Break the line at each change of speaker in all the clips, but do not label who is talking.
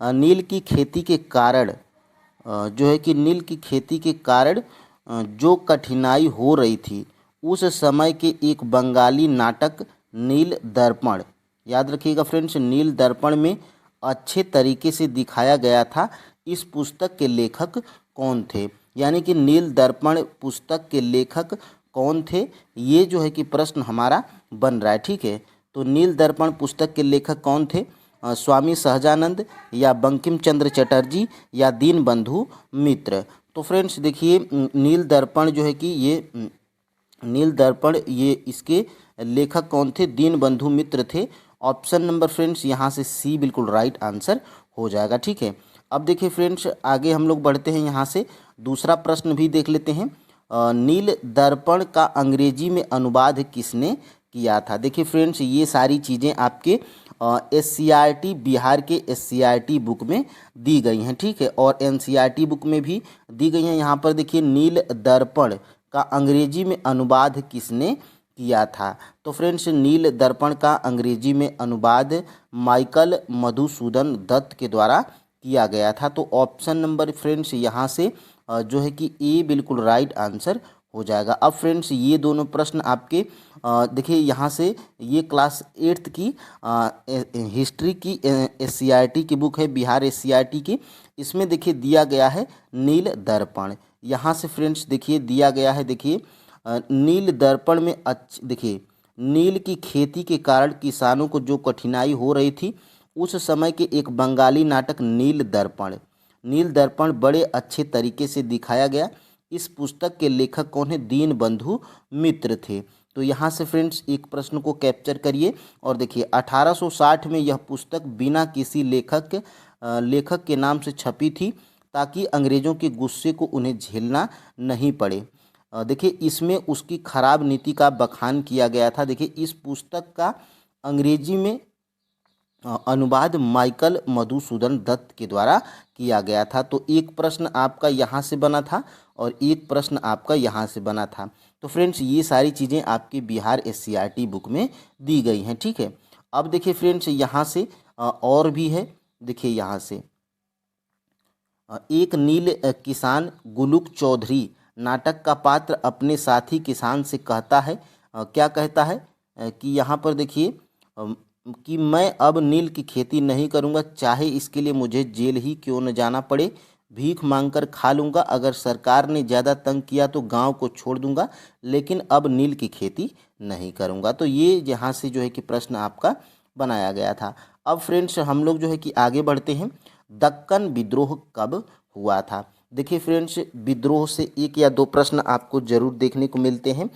नील की खेती के कारण जो है कि नील की खेती के कारण जो कठिनाई हो रही थी, उस समय के एक बंगाली नाटक नील दर्पण, याद रखिएगा फ्रेंड्स, नील दर्पण में अच्छे तरीके से दिखाया गया था। इस पुस्तक के लेखक कौन थे? यानी कि नील दर्पण पुस्तक के लेखक कौन थे, ये जो है कि प्रश्न हमारा बन रहा है। ठीक है, तो नील दर्पण पुस्तक के लेखक कौन थे? स्वामी सहजानंद या बंकिम चंद्र चटर्जी या दीनबंधु मित्र। तो फ्रेंड्स देखिए, नील दर्पण जो है कि ये नील दर्पण, ये इसके लेखक कौन थे? दीनबंधु मित्र थे। ऑप्शन नंबर फ्रेंड्स यहाँ से सी बिल्कुल राइट आंसर हो जाएगा। ठीक है, अब देखिए फ्रेंड्स, आगे हम लोग बढ़ते हैं। यहाँ से दूसरा प्रश्न भी देख लेते हैं। नील दर्पण का अंग्रेजी में अनुवाद किसने किया था? देखिए फ्रेंड्स, ये सारी चीज़ें आपके SCERT, बिहार के SCERT बुक में दी गई हैं। ठीक है, और NCERT बुक में भी दी गई हैं। यहाँ पर देखिए, नील दर्पण का अंग्रेजी में अनुवाद किसने किया था? तो फ्रेंड्स, नील दर्पण का अंग्रेजी में अनुवाद माइकल मधुसूदन दत्त के द्वारा किया गया था। तो ऑप्शन नंबर फ्रेंड्स यहाँ से जो है कि ए बिल्कुल राइट आंसर हो जाएगा। अब फ्रेंड्स, ये दोनों प्रश्न आपके देखिए, यहाँ से ये क्लास 8th की हिस्ट्री की SCERT की बुक है, बिहार SCERT की। इसमें देखिए दिया गया है नील दर्पण। यहाँ से फ्रेंड्स देखिए दिया गया है, देखिए नील दर्पण में देखिए, नील की खेती के कारण किसानों को जो कठिनाई हो रही थी, उस समय के एक बंगाली नाटक नील दर्पण बड़े अच्छे तरीके से दिखाया गया। इस पुस्तक के लेखक कौन है? दीनबंधु मित्र थे। तो यहाँ से फ्रेंड्स एक प्रश्न को कैप्चर करिए और देखिए, 1860 में यह पुस्तक बिना किसी लेखक के नाम से छपी थी, ताकि अंग्रेज़ों के गुस्से को उन्हें झेलना नहीं पड़े। देखिए, इसमें उसकी खराब नीति का बखान किया गया था। देखिए, इस पुस्तक का अंग्रेजी में अनुवाद माइकल मधुसूदन दत्त के द्वारा किया गया था। तो एक प्रश्न आपका यहाँ से बना था और एक प्रश्न आपका यहाँ से बना था। तो फ्रेंड्स, ये सारी चीज़ें आपकी बिहार SCERT बुक में दी गई हैं। ठीक है, अब देखिए फ्रेंड्स, यहाँ से और भी है। देखिए यहाँ से एक नील किसान गुलुक चौधरी नाटक का पात्र अपने साथी किसान से कहता है, क्या कहता है? कि यहाँ पर देखिए कि मैं अब नील की खेती नहीं करूँगा, चाहे इसके लिए मुझे जेल ही क्यों न जाना पड़े। भीख मांगकर खा लूँगा, अगर सरकार ने ज़्यादा तंग किया तो गांव को छोड़ दूँगा, लेकिन अब नील की खेती नहीं करूँगा। तो ये यहाँ से जो है कि प्रश्न आपका बनाया गया था। अब फ्रेंड्स, हम लोग जो है कि आगे बढ़ते हैं। दक्कन विद्रोह कब हुआ था? देखिए फ्रेंड्स, विद्रोह से एक या दो प्रश्न आपको जरूर देखने को मिलते हैं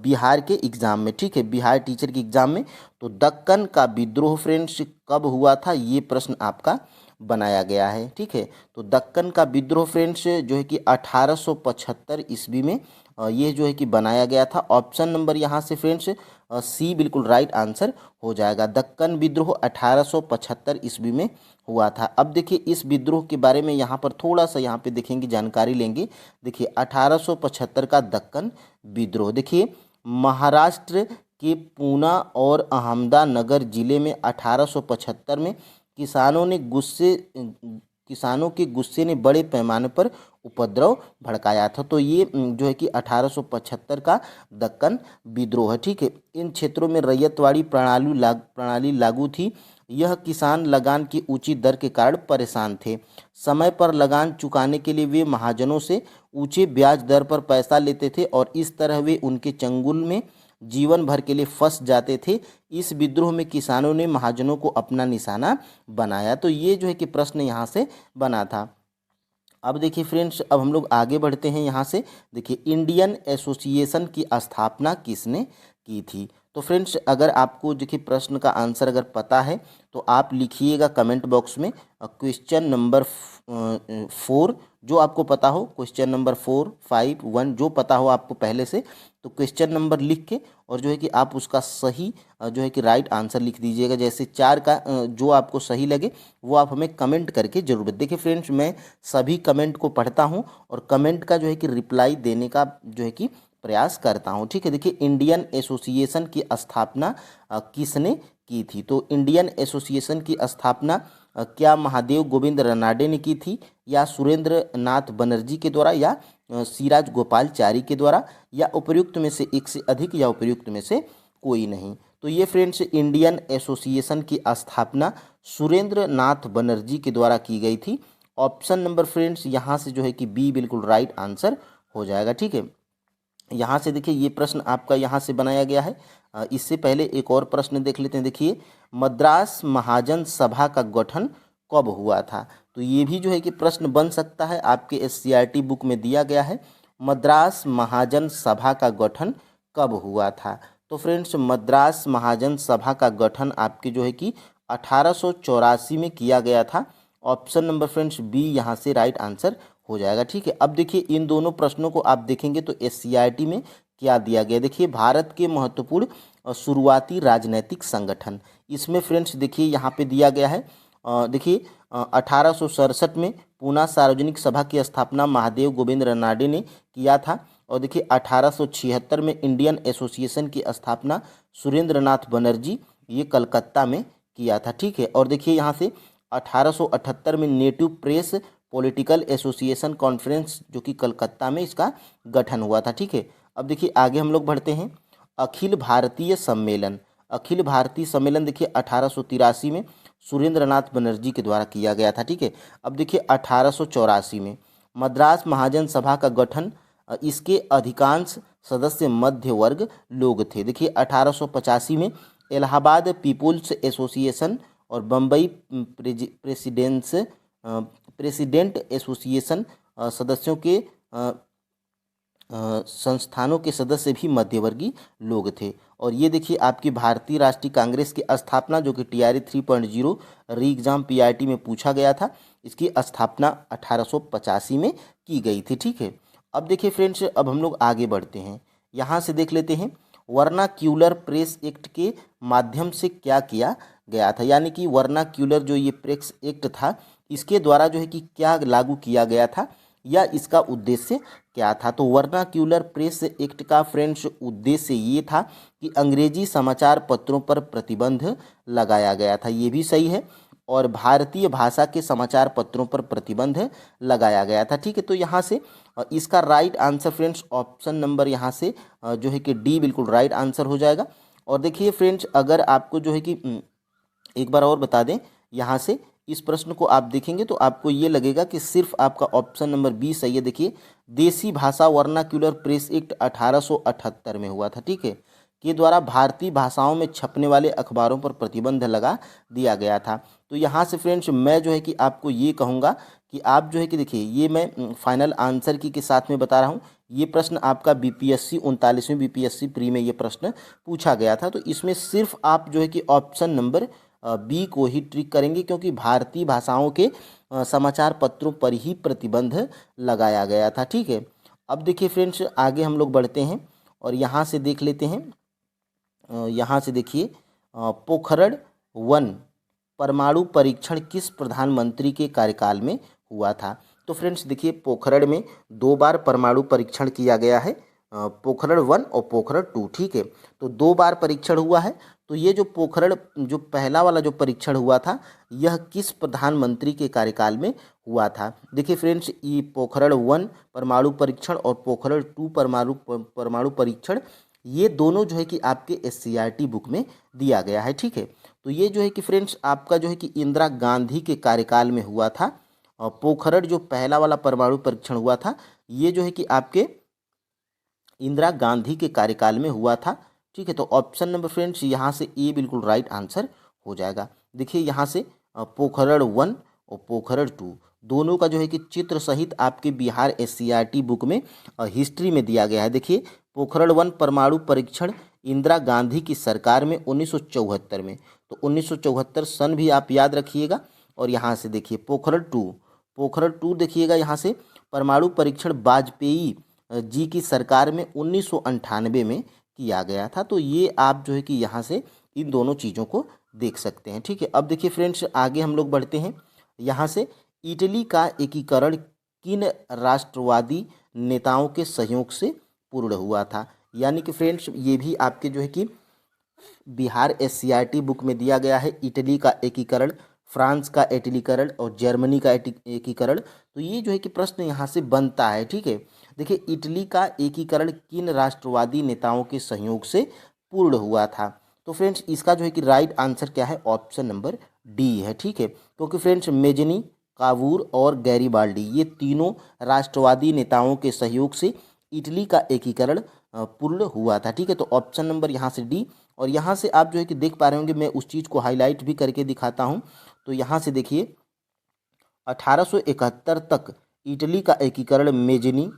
बिहार के एग्ज़ाम में। ठीक है, बिहार टीचर के एग्ज़ाम में। तो दक्कन का विद्रोह फ्रेंड्स कब हुआ था, ये प्रश्न आपका बनाया गया है। ठीक है, तो दक्कन का विद्रोह फ्रेंड्स जो है कि 1875 ईस्वी में ये जो है कि बनाया गया था। ऑप्शन नंबर यहाँ से फ्रेंड्स सी बिल्कुल राइट आंसर हो जाएगा। दक्कन विद्रोह 1875 ईस्वी में हुआ था। अब देखिए, इस विद्रोह के बारे में यहाँ पर थोड़ा सा यहाँ पे देखेंगे, जानकारी लेंगे। देखिए 1875 का दक्कन विद्रोह, देखिए महाराष्ट्र के पूना और अहमदानगर जिले में 1875 में किसानों के गुस्से ने बड़े पैमाने पर उपद्रव भड़काया था। तो ये जो है कि 1875 का दक्कन विद्रोह है। ठीक है, इन क्षेत्रों में रैयतवाड़ी प्रणाली लागू थी। यह किसान लगान की ऊंची दर के कारण परेशान थे। समय पर लगान चुकाने के लिए वे महाजनों से ऊंचे ब्याज दर पर पैसा लेते थे और इस तरह वे उनके चंगुल में जीवन भर के लिए फंस जाते थे। इस विद्रोह में किसानों ने महाजनों को अपना निशाना बनाया। तो ये जो है कि प्रश्न यहाँ से बना था। अब देखिए फ्रेंड्स, अब हम लोग आगे बढ़ते हैं। यहाँ से देखिए, इंडियन एसोसिएशन की स्थापना किसने की थी? तो फ्रेंड्स, अगर आपको देखिए प्रश्न का आंसर अगर पता है तो आप लिखिएगा कमेंट बॉक्स में क्वेश्चन नंबर 4, जो आपको पता हो, क्वेश्चन नंबर 4, 5, 1 जो पता हो आपको पहले से, तो क्वेश्चन नंबर लिख के और जो है कि आप उसका सही जो है कि राइट आंसर लिख दीजिएगा। जैसे 4 का जो आपको सही लगे वो आप हमें कमेंट करके जरूर देखिए फ्रेंड्स, मैं सभी कमेंट को पढ़ता हूँ और कमेंट का जो है कि रिप्लाई देने का जो है कि प्रयास करता हूँ। ठीक है, देखिए इंडियन एसोसिएशन की स्थापना किसने की थी? तो इंडियन एसोसिएशन की स्थापना क्या महादेव गोविंद रनाडे ने की थी, या सुरेंद्र नाथ बनर्जी के द्वारा, या सिराज गोपालचारी के द्वारा, या उपर्युक्त में से एक से अधिक, या उपर्युक्त में से कोई नहीं। तो ये फ्रेंड्स इंडियन एसोसिएशन की स्थापना सुरेंद्र नाथ बनर्जी के द्वारा की गई थी। ऑप्शन नंबर फ्रेंड्स यहाँ से जो है कि बी बिल्कुल राइट आंसर हो जाएगा। ठीक है, यहाँ से देखिए ये प्रश्न आपका यहाँ से बनाया गया है। इससे पहले एक और प्रश्न देख लेते हैं। देखिए, मद्रास महाजन सभा का गठन कब हुआ था? तो ये भी जो है कि प्रश्न बन सकता है, आपके एससीईआरटी बुक में दिया गया है। मद्रास महाजन सभा का गठन कब हुआ था? तो फ्रेंड्स मद्रास महाजन सभा का गठन आपके जो है कि 1884 में किया गया था। ऑप्शन नंबर फ्रेंड्स बी यहाँ से राइट आंसर हो जाएगा। ठीक है, अब देखिए इन दोनों प्रश्नों को आप देखेंगे तो एससीईआरटी में क्या दिया गया। देखिए, भारत के महत्वपूर्ण शुरुआती राजनीतिक संगठन, इसमें फ्रेंड्स देखिए यहाँ पे दिया गया है। देखिए 1867 में पूना सार्वजनिक सभा की स्थापना महादेव गोविंद रनाडे ने किया था। और देखिए 1876 में इंडियन एसोसिएशन की स्थापना सुरेंद्र नाथ बनर्जी, ये कलकत्ता में किया था। ठीक है, और देखिए यहाँ से 1878 में native press political association conference, जो कि कलकत्ता में इसका गठन हुआ था। ठीक है, अब देखिए आगे हम लोग बढ़ते हैं। अखिल भारतीय सम्मेलन, अखिल भारतीय सम्मेलन देखिए 1883 में सुरेंद्र नाथ बनर्जी के द्वारा किया गया था। ठीक है, अब देखिए 1884 में मद्रास महाजन सभा का गठन, इसके अधिकांश सदस्य मध्य वर्ग लोग थे। देखिए 1885 में इलाहाबाद पीपुल्स एसोसिएशन और बम्बई प्रेसिडेंट एसोसिएशन सदस्यों के संस्थानों के सदस्य भी मध्यवर्गीय लोग थे। और ये देखिए आपकी भारतीय राष्ट्रीय कांग्रेस की स्थापना, जो कि TRE 3.0 री एग्जाम PRT में पूछा गया था, इसकी स्थापना 1885 में की गई थी। ठीक है, अब देखिए फ्रेंड्स अब हम लोग आगे बढ़ते हैं। यहाँ से देख लेते हैं वर्नाक्यूलर प्रेस एक्ट के माध्यम से क्या किया गया था, यानी कि वर्नाक्यूलर जो ये प्रेस एक्ट था, इसके द्वारा जो है कि क्या लागू किया गया था, या इसका उद्देश्य क्या था। तो वर्नाक्यूलर प्रेस एक्ट का फ्रेंड्स उद्देश्य ये था कि अंग्रेजी समाचार पत्रों पर प्रतिबंध लगाया गया था, ये भी सही है, और भारतीय भाषा के समाचार पत्रों पर प्रतिबंध लगाया गया था। ठीक है, तो यहाँ से इसका right answer friends option number यहाँ से जो है कि डी बिल्कुल राइट आंसर हो जाएगा। और देखिए फ्रेंड्स अगर आपको जो है कि एक बार और बता दें, यहाँ से इस प्रश्न को आप देखेंगे तो आपको ये लगेगा कि सिर्फ आपका ऑप्शन नंबर बी सही है। देखिए, देसी भाषा वर्नाक्यूलर प्रेस एक्ट 1878 में हुआ था। ठीक है, के द्वारा भारतीय भाषाओं में छपने वाले अखबारों पर प्रतिबंध लगा दिया गया था। तो यहाँ से फ्रेंड्स मैं जो है कि आपको ये कहूँगा कि आप जो है कि देखिए, ये मैं फाइनल आंसर की के साथ में बता रहा हूँ। ये प्रश्न आपका BPSC 39वीं BPSC प्री में ये प्रश्न पूछा गया था। तो इसमें सिर्फ आप जो है कि ऑप्शन नंबर बी को ही ट्रिक करेंगे, क्योंकि भारतीय भाषाओं के समाचार पत्रों पर ही प्रतिबंध लगाया गया था। ठीक है, अब देखिए फ्रेंड्स आगे हम लोग बढ़ते हैं और यहाँ से देख लेते हैं। यहाँ से देखिए पोखरण 1 परमाणु परीक्षण किस प्रधानमंत्री के कार्यकाल में हुआ था। तो फ्रेंड्स देखिए पोखरण में 2 बार परमाणु परीक्षण किया गया है, पोखरण 1 और पोखरण 2। ठीक है, तो 2 बार परीक्षण हुआ है। तो ये जो पोखरण जो पहला वाला जो परीक्षण हुआ था, यह किस प्रधानमंत्री के कार्यकाल में हुआ था। देखिए फ्रेंड्स, ये पोखरण 1 परमाणु परीक्षण और पोखरण 2 परमाणु परीक्षण, ये दोनों जो है कि आपके SCERT बुक में दिया गया है। ठीक है, तो ये जो है कि फ्रेंड्स आपका जो है कि इंदिरा गांधी के कार्यकाल में हुआ था। और पोखरण जो पहला वाला परमाणु परीक्षण हुआ था, ये जो है कि आपके इंदिरा गांधी के कार्यकाल में हुआ था। ठीक है, तो ऑप्शन नंबर फ्रेंड्स यहाँ से ए बिल्कुल राइट आंसर हो जाएगा। देखिए यहाँ से पोखरण 1 और पोखरण 2 दोनों का जो है कि चित्र सहित आपके बिहार SCERT बुक में हिस्ट्री में दिया गया है। देखिए पोखरण 1 परमाणु परीक्षण इंदिरा गांधी की सरकार में 1974 में, तो 1974 सन भी आप याद रखिएगा। और यहाँ से देखिए पोखरण 2 देखिएगा, यहाँ से परमाणु परीक्षण वाजपेयी जी की सरकार में 1998 में किया गया था। तो ये आप जो है कि यहाँ से इन दोनों चीज़ों को देख सकते हैं। ठीक है, अब देखिए फ्रेंड्स आगे हम लोग बढ़ते हैं। यहाँ से इटली का एकीकरण किन राष्ट्रवादी नेताओं के सहयोग से पूर्ण हुआ था। यानी कि फ्रेंड्स ये भी आपके जो है कि बिहार SCERT बुक में दिया गया है। इटली का एकीकरण फ्रांस का एकीकरण और जर्मनी का एकीकरण। तो ये जो है कि प्रश्न यहाँ से बनता है, ठीक है। देखिए, इटली का एकीकरण किन राष्ट्रवादी नेताओं के सहयोग से पूर्ण हुआ था? तो फ्रेंड्स इसका जो है कि राइट आंसर क्या है? ऑप्शन नंबर डी है, ठीक है। क्योंकि फ्रेंड्स मेजनी, कावूर और गैरीबाल्डी ये तीनों राष्ट्रवादी नेताओं के सहयोग से इटली का एकीकरण पूर्ण हुआ था, ठीक है। तो ऑप्शन नंबर यहाँ से डी। और यहाँ से आप जो है कि देख पा रहे होंगे, मैं उस चीज़ को हाईलाइट भी करके दिखाता हूँ। तो यहाँ से देखिए, 1871 तक इटली का एकीकरण मेजनी,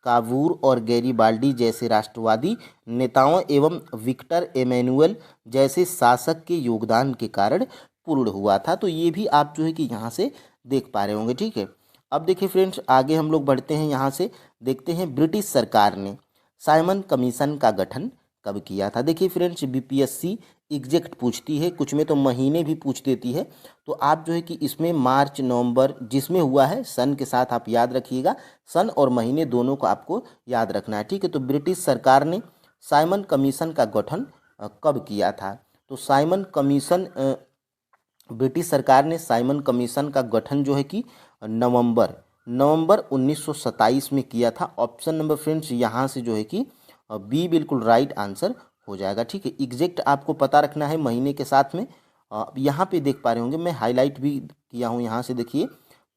कावूर और गैरीबाल्डी जैसे राष्ट्रवादी नेताओं एवं विक्टर एमेनुअल जैसे शासक के योगदान के कारण पूर्ण हुआ था। तो ये भी आप जो है कि यहाँ से देख पा रहे होंगे, ठीक है। अब देखिए फ्रेंड्स, आगे हम लोग बढ़ते हैं, यहाँ से देखते हैं ब्रिटिश सरकार ने साइमन कमीशन का गठन कब किया था? देखिए फ्रेंड्स, बीपीएससी एग्जैक्ट पूछती है, कुछ में तो महीने भी पूछ देती है। तो आप जो है कि इसमें मार्च नवंबर जिसमें हुआ है, सन के साथ आप याद रखिएगा, सन और महीने दोनों को आपको याद रखना है, ठीक है। तो ब्रिटिश सरकार ने साइमन कमीशन का गठन कब किया था? तो साइमन कमीशन ब्रिटिश सरकार ने साइमन कमीशन का गठन जो है कि नवंबर नवंबर 1927 में किया था। ऑप्शन नंबर फ्रेंड्स यहाँ से जो है कि बी बिल्कुल राइट आंसर हो जाएगा, ठीक है। एग्जैक्ट आपको पता रखना है महीने के साथ में। यहाँ पे देख पा रहे होंगे, मैं हाईलाइट भी किया हूँ, यहाँ से देखिए,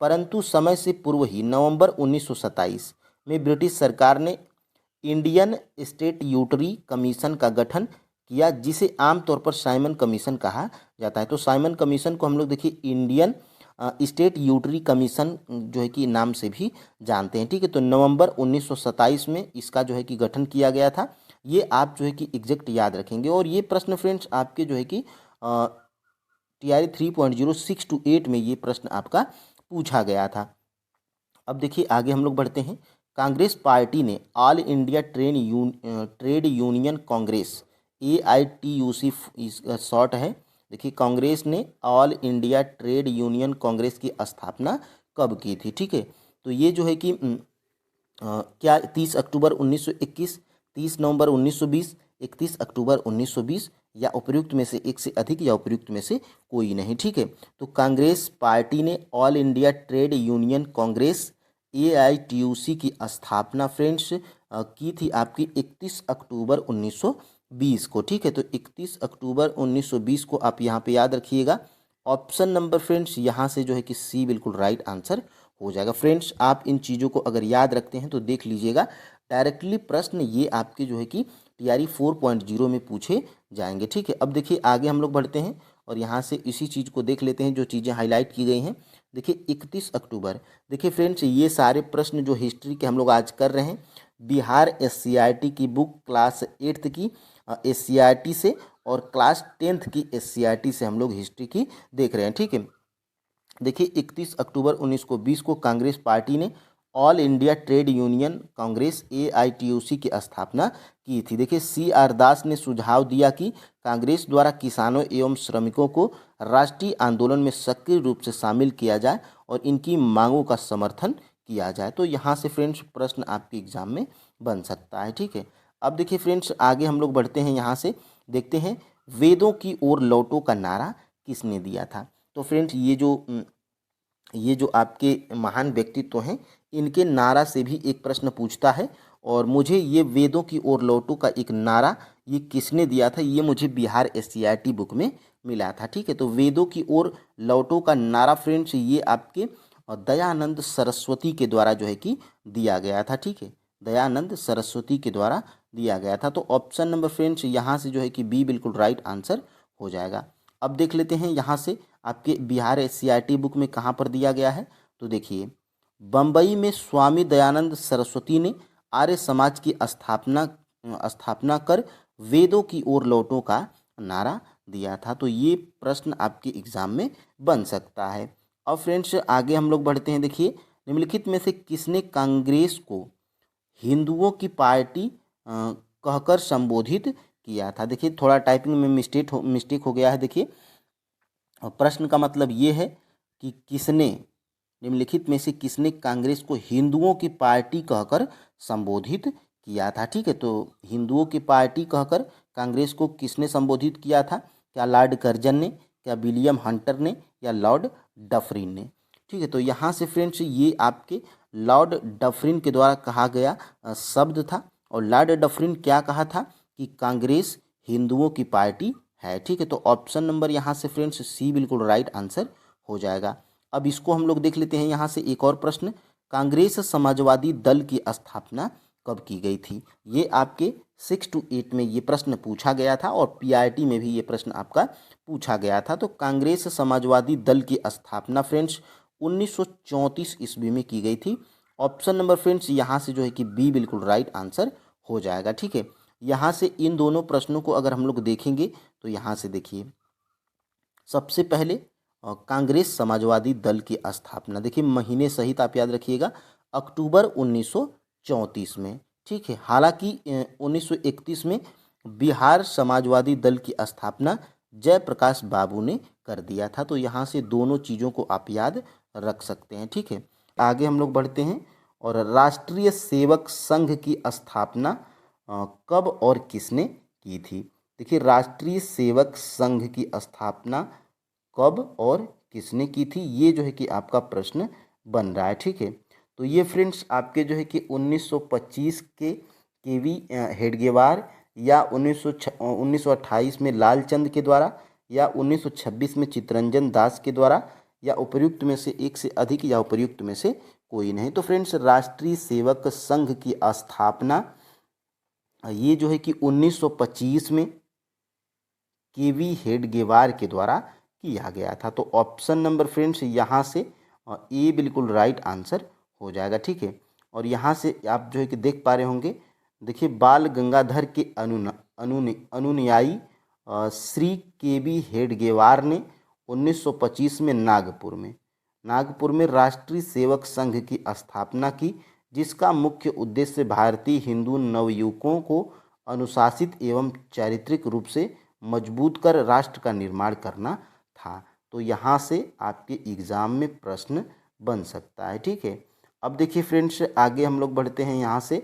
परंतु समय से पूर्व ही नवंबर 1927 में ब्रिटिश सरकार ने इंडियन स्टैट्यूटरी कमीशन का गठन किया, जिसे आमतौर पर साइमन कमीशन कहा जाता है। तो साइमन कमीशन को हम लोग देखिए इंडियन स्टैट्यूटरी कमीशन जो है कि नाम से भी जानते हैं, ठीक है। तो नवंबर 1927 में इसका जो है कि गठन किया गया था। ये आप जो है कि एग्जैक्ट याद रखेंगे। और ये प्रश्न फ्रेंड्स आपके जो है कि TRE 3.0 6 to 8 में ये प्रश्न आपका पूछा गया था। अब देखिए आगे हम लोग बढ़ते हैं। कांग्रेस पार्टी ने all India trade union Congress, AITUC short है। देखिए, कांग्रेस ने all India trade union Congress की स्थापना कब की थी? ठीक है, तो ये जो है कि क्या 30 अक्टूबर 1921, 30 नवंबर 1920, 31 अक्टूबर 1920 या उपयुक्त में से एक से अधिक या उपयुक्त में से कोई नहीं, ठीक है। तो कांग्रेस पार्टी ने all India trade union Congress AITUC की स्थापना फ्रेंड्स की थी आपकी 31 अक्टूबर 1920 को, ठीक है। तो 31 अक्टूबर 1920 को आप यहाँ पे याद रखिएगा। ऑप्शन नंबर फ्रेंड्स यहाँ से जो है कि सी बिल्कुल राइट आंसर हो जाएगा। फ्रेंड्स आप इन चीज़ों को अगर याद रखते हैं तो देख लीजिएगा, डायरेक्टली प्रश्न ये आपके जो है कि TRE 4.0 में पूछे जाएंगे, ठीक है। अब देखिए आगे हम लोग बढ़ते हैं और यहाँ से इसी चीज़ को देख लेते हैं जो चीज़ें हाईलाइट की गई हैं। देखिए 31 अक्टूबर, देखिए फ्रेंड्स ये सारे प्रश्न जो हिस्ट्री के हम लोग आज कर रहे हैं, बिहार SCRT की बुक क्लास 8th की SCRT से और क्लास 10th की SCRT से हम लोग हिस्ट्री की देख रहे हैं, ठीक है। देखिए 31 अक्टूबर 1920 को कांग्रेस पार्टी ने all India trade union Congress AITUC की स्थापना की थी। देखिए CR दास ने सुझाव दिया कि कांग्रेस द्वारा किसानों एवं श्रमिकों को राष्ट्रीय आंदोलन में सक्रिय रूप से शामिल किया जाए और इनकी मांगों का समर्थन किया जाए। तो यहाँ से फ्रेंड्स प्रश्न आपके एग्जाम में बन सकता है, ठीक है। अब देखिए फ्रेंड्स आगे हम लोग बढ़ते हैं, यहाँ से देखते हैं वेदों की ओर लौटो का नारा किसने दिया था। तो फ्रेंड्स ये जो आपके महान व्यक्तित्व हैं, इनके नारा से भी एक प्रश्न पूछता है। और मुझे ये वेदों की ओर लौटो का एक नारा ये किसने दिया था, ये मुझे बिहार SCRT बुक में मिला था, ठीक है। तो वेदों की ओर लौटो का नारा फ्रेंड्स ये आपके दयानंद सरस्वती के द्वारा जो है कि दिया गया था, ठीक है। दयानंद सरस्वती के द्वारा दिया गया था। तो ऑप्शन नंबर फ्रेंड्स यहाँ से जो है कि बी बिल्कुल राइट आंसर हो जाएगा। अब देख लेते हैं यहाँ से आपके बिहार SCRT बुक में कहाँ पर दिया गया है। तो देखिए बम्बई में स्वामी दयानंद सरस्वती ने आर्य समाज की स्थापना कर वेदों की ओर लौटों का नारा दिया था। तो ये प्रश्न आपके एग्जाम में बन सकता है। अब फ्रेंड्स आगे हम लोग बढ़ते हैं। देखिए निम्नलिखित में से किसने कांग्रेस को हिंदुओं की पार्टी कहकर संबोधित किया था। देखिए थोड़ा टाइपिंग में मिस्टेक हो गया है। देखिए प्रश्न का मतलब ये है कि किसने, निम्नलिखित में से किसने कांग्रेस को हिंदुओं की पार्टी कहकर संबोधित किया था, ठीक है। तो हिंदुओं की पार्टी कहकर कांग्रेस को किसने संबोधित किया था? क्या लॉर्ड कर्जन ने, क्या विलियम हंटर ने या लॉर्ड डफरिन ने। ठीक है, तो यहाँ से फ्रेंड्स ये आपके लॉर्ड डफरिन के द्वारा कहा गया शब्द था। और लॉर्ड डफरिन क्या कहा था कि कांग्रेस हिंदुओं की पार्टी है। ठीक है, तो ऑप्शन नंबर यहाँ से फ्रेंड्स सी बिल्कुल राइट आंसर हो जाएगा। अब इसको हम लोग देख लेते हैं यहाँ से एक और प्रश्न, कांग्रेस समाजवादी दल की स्थापना कब की गई थी। ये आपके 6 to 8 में ये प्रश्न पूछा गया था और पीआरटी में भी ये प्रश्न आपका पूछा गया था। तो कांग्रेस समाजवादी दल की स्थापना फ्रेंड्स 1934 ईस्वी में की गई थी। ऑप्शन नंबर फ्रेंड्स यहाँ से जो है कि बी बिल्कुल राइट आंसर हो जाएगा। ठीक है, यहाँ से इन दोनों प्रश्नों को अगर हम लोग देखेंगे तो यहाँ से देखिए, सबसे पहले कांग्रेस समाजवादी दल की स्थापना, देखिए महीने सहित आप याद रखिएगा, अक्टूबर 1934 में। ठीक है, हालांकि 1931 में बिहार समाजवादी दल की स्थापना जयप्रकाश बाबू ने कर दिया था। तो यहाँ से दोनों चीज़ों को आप याद रख सकते हैं। ठीक है, आगे हम लोग बढ़ते हैं। और राष्ट्रीय सेवक संघ की स्थापना कब और किसने की थी। देखिए, राष्ट्रीय सेवक संघ की स्थापना कब और किसने की थी, ये जो है कि आपका प्रश्न बन रहा है। ठीक है, तो ये फ्रेंड्स आपके जो है कि 1925 के केवी हेडगेवार या 1928 में लालचंद के द्वारा या 1926 में चित्तरंजन दास के द्वारा या उपर्युक्त में से एक से अधिक या उपर्युक्त में से कोई नहीं। तो फ्रेंड्स राष्ट्रीय सेवक संघ की स्थापना ये जो है कि 1925 में केवी हेडगेवार के द्वारा किया गया था। तो ऑप्शन नंबर फ्रेंड्स यहाँ से ए बिल्कुल राइट आंसर हो जाएगा। ठीक है, और यहाँ से आप जो है कि देख पा रहे होंगे, देखिए बाल गंगाधर के अनुयायी श्री केवी हेडगेवार ने 1925 में नागपुर में राष्ट्रीय सेवक संघ की स्थापना की, जिसका मुख्य उद्देश्य भारतीय हिंदू नवयुवकों को अनुशासित एवं चारित्रिक रूप से मजबूत कर राष्ट्र का निर्माण करना था। तो यहाँ से आपके एग्ज़ाम में प्रश्न बन सकता है। ठीक है, अब देखिए फ्रेंड्स आगे हम लोग बढ़ते हैं। यहाँ से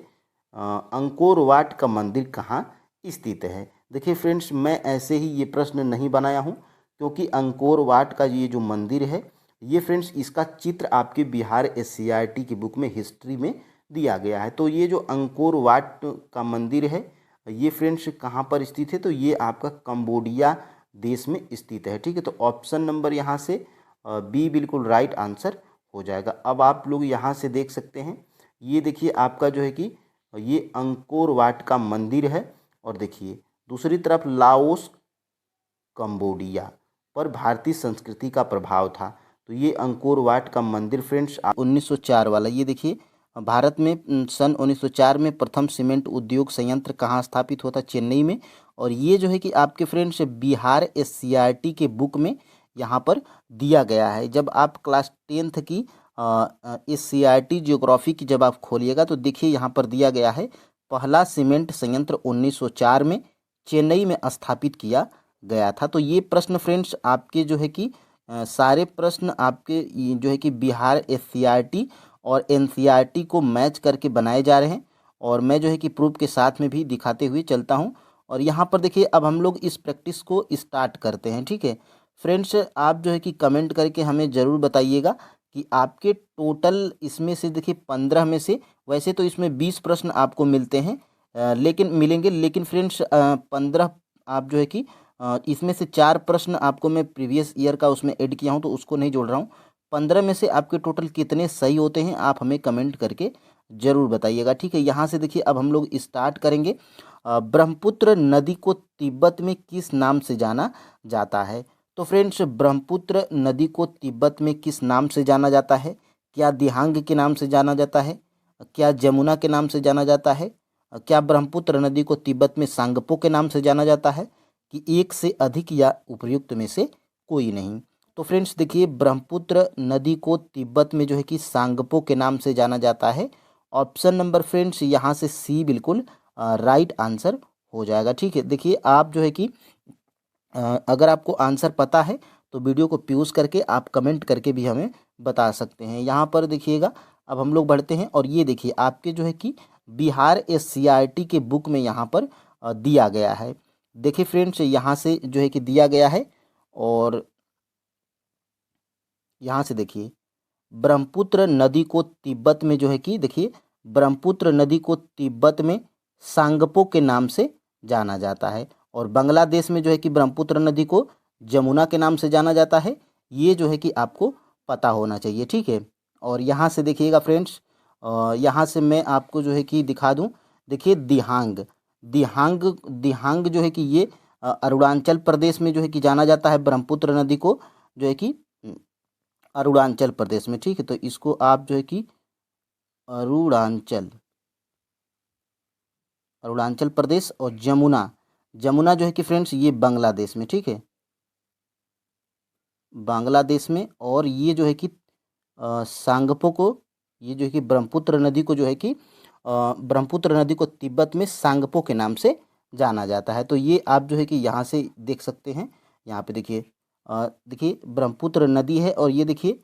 अंकोर वाट का मंदिर कहाँ स्थित है। देखिए फ्रेंड्स, मैं ऐसे ही ये प्रश्न नहीं बनाया हूँ, क्योंकि अंकोर वाट का ये जो मंदिर है, ये फ्रेंड्स इसका चित्र आपके बिहार SCERT की बुक में हिस्ट्री में दिया गया है। तो ये जो अंकोर वाट का मंदिर है, ये फ्रेंड्स कहाँ पर स्थित है, तो ये आपका कंबोडिया देश में स्थित है। ठीक है, तो ऑप्शन नंबर यहाँ से बी बिल्कुल राइट आंसर हो जाएगा। अब आप लोग यहाँ से देख सकते हैं, ये देखिए आपका जो है कि ये अंकोर वाट का मंदिर है, और देखिए दूसरी तरफ लाओस कंबोडिया पर भारतीय संस्कृति का प्रभाव था। तो ये अंकोर वाट का मंदिर फ्रेंड्स 1904 वाला, ये देखिए भारत में सन 1904 में प्रथम सीमेंट उद्योग संयंत्र कहाँ स्थापित हुआ था, चेन्नई में। और ये जो है कि आपके फ्रेंड्स बिहार SCERT के बुक में यहाँ पर दिया गया है। जब आप क्लास 10th की SCERT ज्योग्राफी की जब आप खोलिएगा तो देखिए यहाँ पर दिया गया है, पहला सीमेंट संयंत्र 1904 में चेन्नई में स्थापित किया गया था। तो ये प्रश्न फ्रेंड्स आपके जो है कि सारे प्रश्न आपके जो है कि बिहार SCERT और NCERT को मैच करके बनाए जा रहे हैं, और मैं जो है कि प्रूफ के साथ में भी दिखाते हुए चलता हूं। और यहाँ पर देखिए अब हम लोग इस प्रैक्टिस को स्टार्ट करते हैं। ठीक है फ्रेंड्स, आप जो है कि कमेंट करके हमें ज़रूर बताइएगा कि आपके टोटल इसमें से देखिए 15 में से, वैसे तो इसमें 20 प्रश्न आपको मिलते हैं लेकिन फ्रेंड्स 15 आप जो है कि इसमें से 4 प्रश्न आपको मैं प्रीवियस ईयर का उसमें ऐड किया हूं, तो उसको नहीं जोड़ रहा हूं। 15 में से आपके टोटल कितने सही होते हैं आप हमें कमेंट करके ज़रूर बताइएगा। ठीक है, यहाँ से देखिए अब हम लोग स्टार्ट करेंगे। ब्रह्मपुत्र नदी को तिब्बत में किस नाम से जाना जाता है। तो फ्रेंड्स, ब्रह्मपुत्र नदी को तिब्बत में किस नाम से जाना जाता है। क्या दिहांग के नाम से जाना जाता है, क्या जमुना के नाम से जाना जाता है, क्या ब्रह्मपुत्र नदी को तिब्बत में सांगपो के नाम से जाना जाता है, कि एक से अधिक या उपयुक्त में से कोई नहीं। तो फ्रेंड्स देखिए, ब्रह्मपुत्र नदी को तिब्बत में जो है कि सांगपो के नाम से जाना जाता है। ऑप्शन नंबर फ्रेंड्स यहाँ से सी बिल्कुल राइट आंसर हो जाएगा। ठीक है, देखिए आप जो है कि अगर आपको आंसर पता है तो वीडियो को पॉज करके आप कमेंट करके भी हमें बता सकते हैं। यहाँ पर देखिएगा अब हम लोग बढ़ते हैं, और ये देखिए आपके जो है कि बिहार SCERT के बुक में यहाँ पर दिया गया है। देखिए फ्रेंड्स, यहाँ से जो है कि दिया गया है, और यहाँ से देखिए ब्रह्मपुत्र नदी को तिब्बत में जो है कि देखिए ब्रह्मपुत्र नदी को तिब्बत में सांगपो के नाम से जाना जाता है, और बांग्लादेश में जो है कि ब्रह्मपुत्र नदी को जमुना के नाम से जाना जाता है। ये जो है कि आपको पता होना चाहिए, ठीक है। और यहाँ से देखिएगा फ्रेंड्स, यहाँ से मैं आपको जो है कि दिखा दूँ। देखिए दिहांग दिहांग दिहांग जो है कि ये अरुणाचल प्रदेश में जो है कि जाना जाता है ब्रह्मपुत्र नदी को, जो है कि अरुणाचल प्रदेश में, ठीक है। तो इसको आप जो है कि अरुणाचल अरुणाचल प्रदेश, और जमुना जमुना जो है कि फ्रेंड्स ये बांग्लादेश में, ठीक है, बांग्लादेश में। और ये जो है कि सांगपो को, ये जो है कि ब्रह्मपुत्र नदी को जो है कि ब्रह्मपुत्र नदी को तिब्बत में सांगपो के नाम से जाना जाता है। तो ये आप जो है कि यहाँ से देख सकते हैं। यहाँ पे देखिए देखिए ब्रह्मपुत्र नदी है, और ये देखिए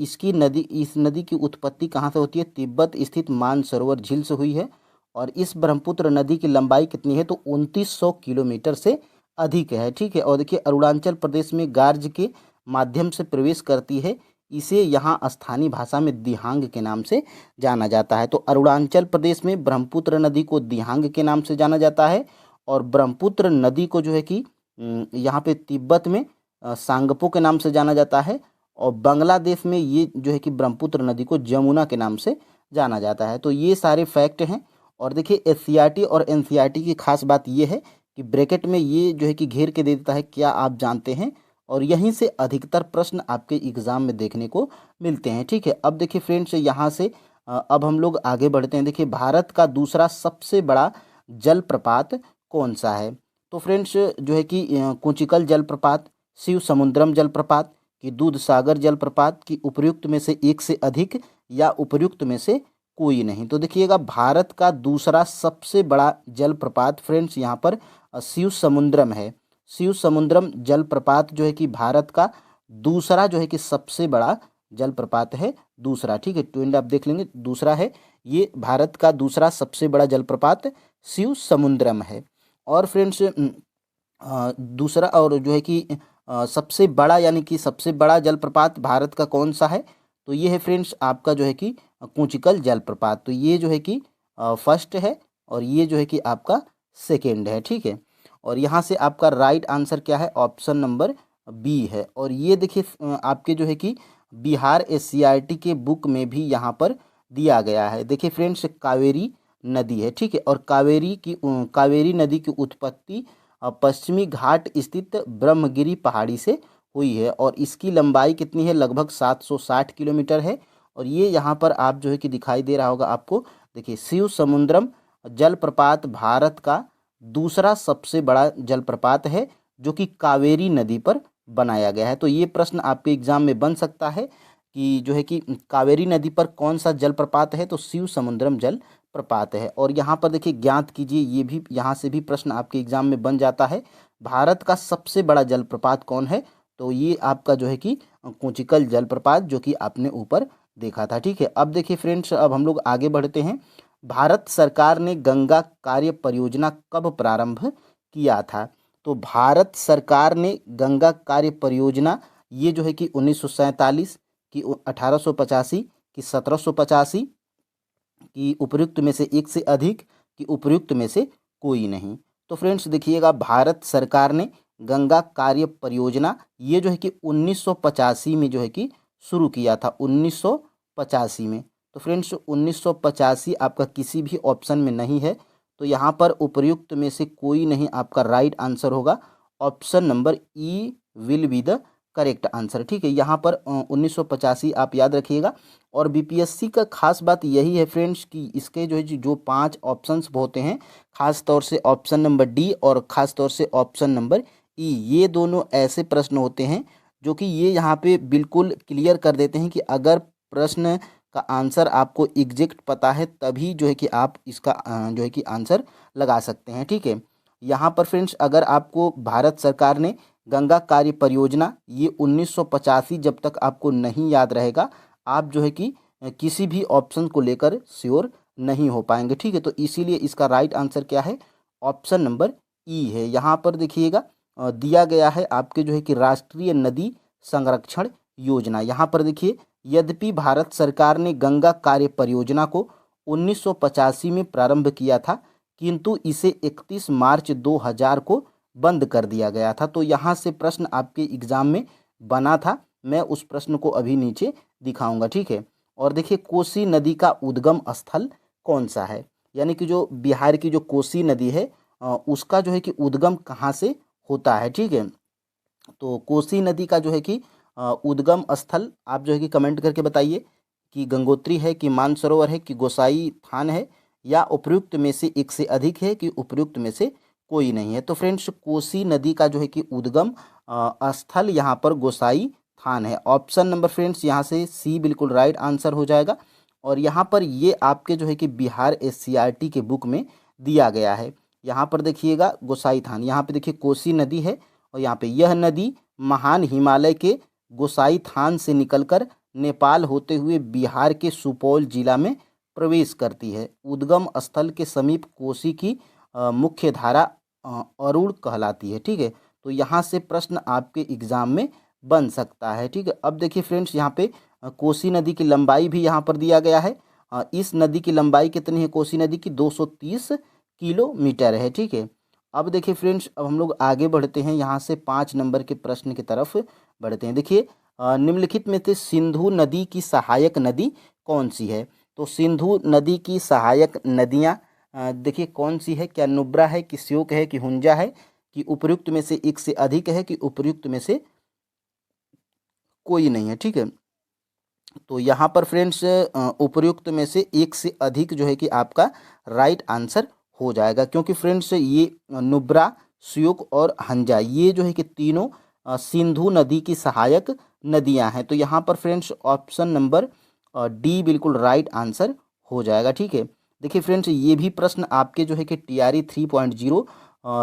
इस नदी की उत्पत्ति कहाँ से होती है? तिब्बत स्थित मानसरोवर झील से हुई है। और इस ब्रह्मपुत्र नदी की लंबाई कितनी है? तो 2900 किलोमीटर से अधिक है, ठीक है। और देखिए अरुणाचल प्रदेश में गार्ज के माध्यम से प्रवेश करती है। इसे यहाँ स्थानीय भाषा में दिहांग के नाम से जाना जाता है। तो अरुणाचल प्रदेश में ब्रह्मपुत्र नदी को दिहांग के नाम से जाना जाता है, और ब्रह्मपुत्र नदी को जो है कि यहाँ पे तिब्बत में सांगपो के नाम से जाना जाता है, और बांग्लादेश में ये जो है कि ब्रह्मपुत्र नदी को जमुना के नाम से जाना जाता है। तो ये सारे फैक्ट हैं। और देखिए एससीईआरटी और एनसीईआरटी की खास बात ये है कि ब्रैकेट में ये जो है कि घेर के दे देता है, क्या आप जानते हैं, और यहीं से अधिकतर प्रश्न आपके एग्जाम में देखने को मिलते हैं, ठीक है। अब देखिए फ्रेंड्स यहाँ से अब हम लोग आगे बढ़ते हैं। देखिए भारत का दूसरा सबसे बड़ा जलप्रपात कौन सा है? तो फ्रेंड्स जो है कि कुंचिकल जलप्रपात, शिव समुद्रम जलप्रपात, कि दूध सागर जलप्रपात, की उपर्युक्त में से एक से अधिक, या उपर्युक्त में से कोई नहीं। तो देखिएगा भारत का दूसरा सबसे बड़ा जलप्रपात फ्रेंड्स यहाँ पर शिव समुद्रम है। शिव समुद्रम जलप्रपात जो है कि भारत का दूसरा जो है कि सबसे बड़ा जलप्रपात है, दूसरा, ठीक है। ट्विन आप देख लेंगे, दूसरा है ये भारत का दूसरा सबसे बड़ा जलप्रपात शिव समुद्रम है। और फ्रेंड्स दूसरा और जो है कि सबसे बड़ा, यानी कि सबसे बड़ा जलप्रपात भारत का कौन सा है? तो ये है फ्रेंड्स आपका जो है कि कुंचिकल जलप्रपात। तो ये जो है कि फर्स्ट है, और ये जो है कि आपका सेकेंड है, ठीक है। और यहाँ से आपका राइट आंसर क्या है? ऑप्शन नंबर बी है। और ये देखिए आपके जो है कि बिहार एससीईआरटी के बुक में भी यहाँ पर दिया गया है। देखिए फ्रेंड्स कावेरी नदी है, ठीक है। और कावेरी नदी की उत्पत्ति पश्चिमी घाट स्थित ब्रह्मगिरी पहाड़ी से हुई है, और इसकी लंबाई कितनी है? लगभग 760 किलोमीटर है। और ये यहाँ पर आप जो है कि दिखाई दे रहा होगा आपको। देखिए शिव समुद्रम जलप्रपात भारत का दूसरा सबसे बड़ा जलप्रपात है, जो कि कावेरी नदी पर बनाया गया है। तो ये प्रश्न आपके एग्जाम में बन सकता है कि जो है कि कावेरी नदी पर कौन सा जलप्रपात है? तो शिव समुद्रम जलप्रपात है। और यहाँ पर देखिए ज्ञात कीजिए, ये भी यहाँ से भी प्रश्न आपके एग्जाम में बन जाता है। भारत का सबसे बड़ा जलप्रपात कौन है? तो ये आपका जो है कि कुंचिकल जलप्रपात, जो कि आपने ऊपर देखा था, ठीक है। अब देखिए फ्रेंड्स अब हम लोग आगे बढ़ते हैं। भारत सरकार ने गंगा कार्य परियोजना कब प्रारंभ किया था? तो भारत सरकार ने गंगा कार्य परियोजना ये जो है कि 1947 की, 1885 की, 1785 की, उपर्युक्त में से एक से अधिक, की उपर्युक्त में से कोई नहीं। तो फ्रेंड्स देखिएगा भारत सरकार ने गंगा कार्य परियोजना ये जो है कि 1985 में जो है कि शुरू किया था, 1985 में। तो फ्रेंड्स 1985 आपका किसी भी ऑप्शन में नहीं है, तो यहाँ पर उपर्युक्त में से कोई नहीं आपका राइट आंसर होगा। Option number E will be the correct answer, ठीक है। यहाँ पर 1985 आप याद रखिएगा। और बीपीएससी का खास बात यही है फ्रेंड्स कि इसके जो है जो 5 ऑप्शंस होते हैं, खास तौर से ऑप्शन नंबर डी और खास तौर से ऑप्शन नंबर ई, ये दोनों ऐसे प्रश्न होते हैं जो कि ये यहाँ पे बिल्कुल क्लियर कर देते हैं कि अगर प्रश्न का आंसर आपको एग्जैक्ट पता है तभी जो है कि आप इसका जो है कि आंसर लगा सकते हैं, ठीक है। यहाँ पर फ्रेंड्स अगर आपको भारत सरकार ने गंगा कार्य परियोजना ये 1985 जब तक आपको नहीं याद रहेगा, आप जो है कि किसी भी ऑप्शन को लेकर श्योर नहीं हो पाएंगे, ठीक है। तो इसीलिए इसका राइट आंसर क्या है? ऑप्शन नंबर ई है। यहाँ पर देखिएगा दिया गया है आपके जो है कि राष्ट्रीय नदी संरक्षण योजना। यहाँ पर देखिए, यद्यपि भारत सरकार ने गंगा कार्य परियोजना को 1985 में प्रारंभ किया था, किंतु इसे 31 मार्च 2000 को बंद कर दिया गया था। तो यहाँ से प्रश्न आपके एग्जाम में बना था, मैं उस प्रश्न को अभी नीचे दिखाऊंगा, ठीक है। और देखिए, कोसी नदी का उद्गम स्थल कौन सा है, यानी कि जो बिहार की जो कोसी नदी है उसका जो है कि उद्गम कहाँ से होता है, ठीक है। तो कोसी नदी का जो है कि उद्गम स्थल आप जो है कि कमेंट करके बताइए कि गंगोत्री है, कि मानसरोवर है, कि गोसाई थान है, या उपयुक्त में से एक से अधिक है, कि उपयुक्त में से कोई नहीं है। तो फ्रेंड्स, कोसी नदी का जो है कि उद्गम स्थल यहाँ पर गोसाई थान है। ऑप्शन नंबर फ्रेंड्स यहाँ से सी बिल्कुल राइट आंसर हो जाएगा। और यहाँ पर ये आपके जो है कि बिहार एससीईआरटी के बुक में दिया गया है। यहाँ पर देखिएगा गोसाई थान, यहाँ पे देखिए कोसी नदी है, और यहाँ पे यह नदी महान हिमालय के गोसाई थान से निकलकर नेपाल होते हुए बिहार के सुपौल जिला में प्रवेश करती है। उद्गम स्थल के समीप कोसी की मुख्य धारा अरुण कहलाती है, ठीक है। तो यहाँ से प्रश्न आपके एग्जाम में बन सकता है, ठीक है। अब देखिए फ्रेंड्स, यहाँ पे कोसी नदी की लंबाई भी यहाँ पर दिया गया है। इस नदी की लंबाई कितनी है, कोसी नदी की 230 किलोमीटर है, ठीक है। अब देखिए फ्रेंड्स, अब हम लोग आगे बढ़ते हैं, यहाँ से 5 नंबर के प्रश्न की तरफ बढ़ते हैं। देखिए, निम्नलिखित में से सिंधु नदी की सहायक नदी कौन सी है। तो सिंधु नदी की सहायक नदियाँ देखिए कौन सी है, क्या नुब्रा है, कि श्योक है, कि हुंजा है, कि उपयुक्त में से एक से अधिक है, कि उपयुक्त में से कोई नहीं है, ठीक है। तो यहाँ पर फ्रेंड्स उपयुक्त में से एक से अधिक जो है कि आपका राइट आंसर हो जाएगा, क्योंकि फ्रेंड्स ये नुब्रा, श्योक और हंजा ये जो है कि तीनों सिंधु नदी की सहायक नदियां हैं। तो यहाँ पर फ्रेंड्स ऑप्शन नंबर डी बिल्कुल राइट आंसर हो जाएगा, ठीक है। देखिए फ्रेंड्स, ये भी प्रश्न आपके जो है कि TRE 3.0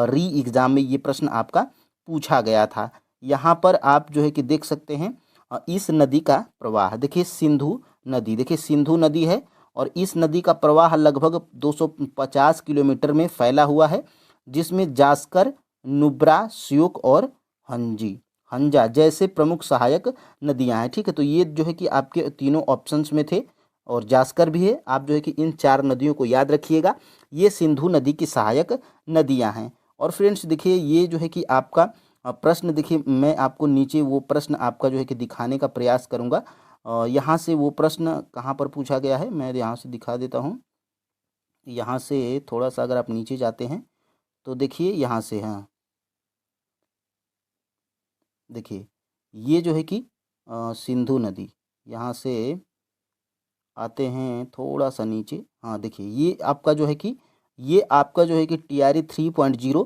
री एग्ज़ाम में ये प्रश्न आपका पूछा गया था। यहाँ पर आप जो है कि देख सकते हैं इस नदी का प्रवाह, देखिए सिंधु नदी, देखिए सिंधु नदी है, और इस नदी का प्रवाह लगभग 250 किलोमीटर में फैला हुआ है, जिसमें जास्कर, नुब्रा, श्योक और हंजा जैसे प्रमुख सहायक नदियां हैं, ठीक है। तो ये जो है कि आपके तीनों ऑप्शंस में थे, और जास्कर भी है। आप जो है कि इन 4 नदियों को याद रखिएगा, ये सिंधु नदी की सहायक नदियां हैं। और फ्रेंड्स देखिए, ये जो है कि आपका प्रश्न, देखिए मैं आपको नीचे वो प्रश्न आपका जो है कि दिखाने का प्रयास करूंगा। यहाँ से वो प्रश्न कहाँ पर पूछा गया है, मैं यहाँ से दिखा देता हूँ। यहाँ से थोड़ा सा अगर आप नीचे जाते हैं तो देखिए यहाँ से, हाँ देखिए ये जो है कि सिंधु नदी, यहाँ से आते हैं थोड़ा सा नीचे, हाँ देखिए ये आपका जो है कि TRE 3.0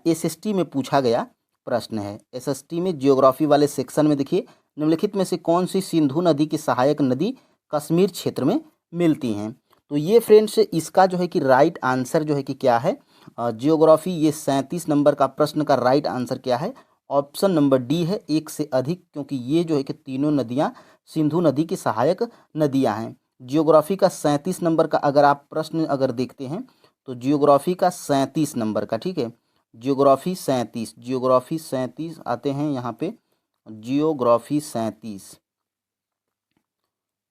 SST में पूछा गया प्रश्न है। SST में जियोग्राफी वाले सेक्शन में देखिए, निम्नलिखित में से कौन सी सिंधु नदी की सहायक नदी कश्मीर क्षेत्र में मिलती हैं। तो ये फ्रेंड्स इसका जो है कि राइट आंसर जो है कि क्या है, जियोग्राफी ये 37 नंबर का प्रश्न का राइट आंसर क्या है, ऑप्शन नंबर डी है, एक से अधिक, क्योंकि ये जो है कि तीनों नदियाँ सिंधु नदी की सहायक नदियाँ हैं। जियोग्राफी का 37 नंबर का अगर आप प्रश्न अगर देखते हैं, तो जियोग्राफी का 37 नंबर का, ठीक है, जियोग्राफी 37 आते हैं यहाँ पे, जियोग्राफी 37।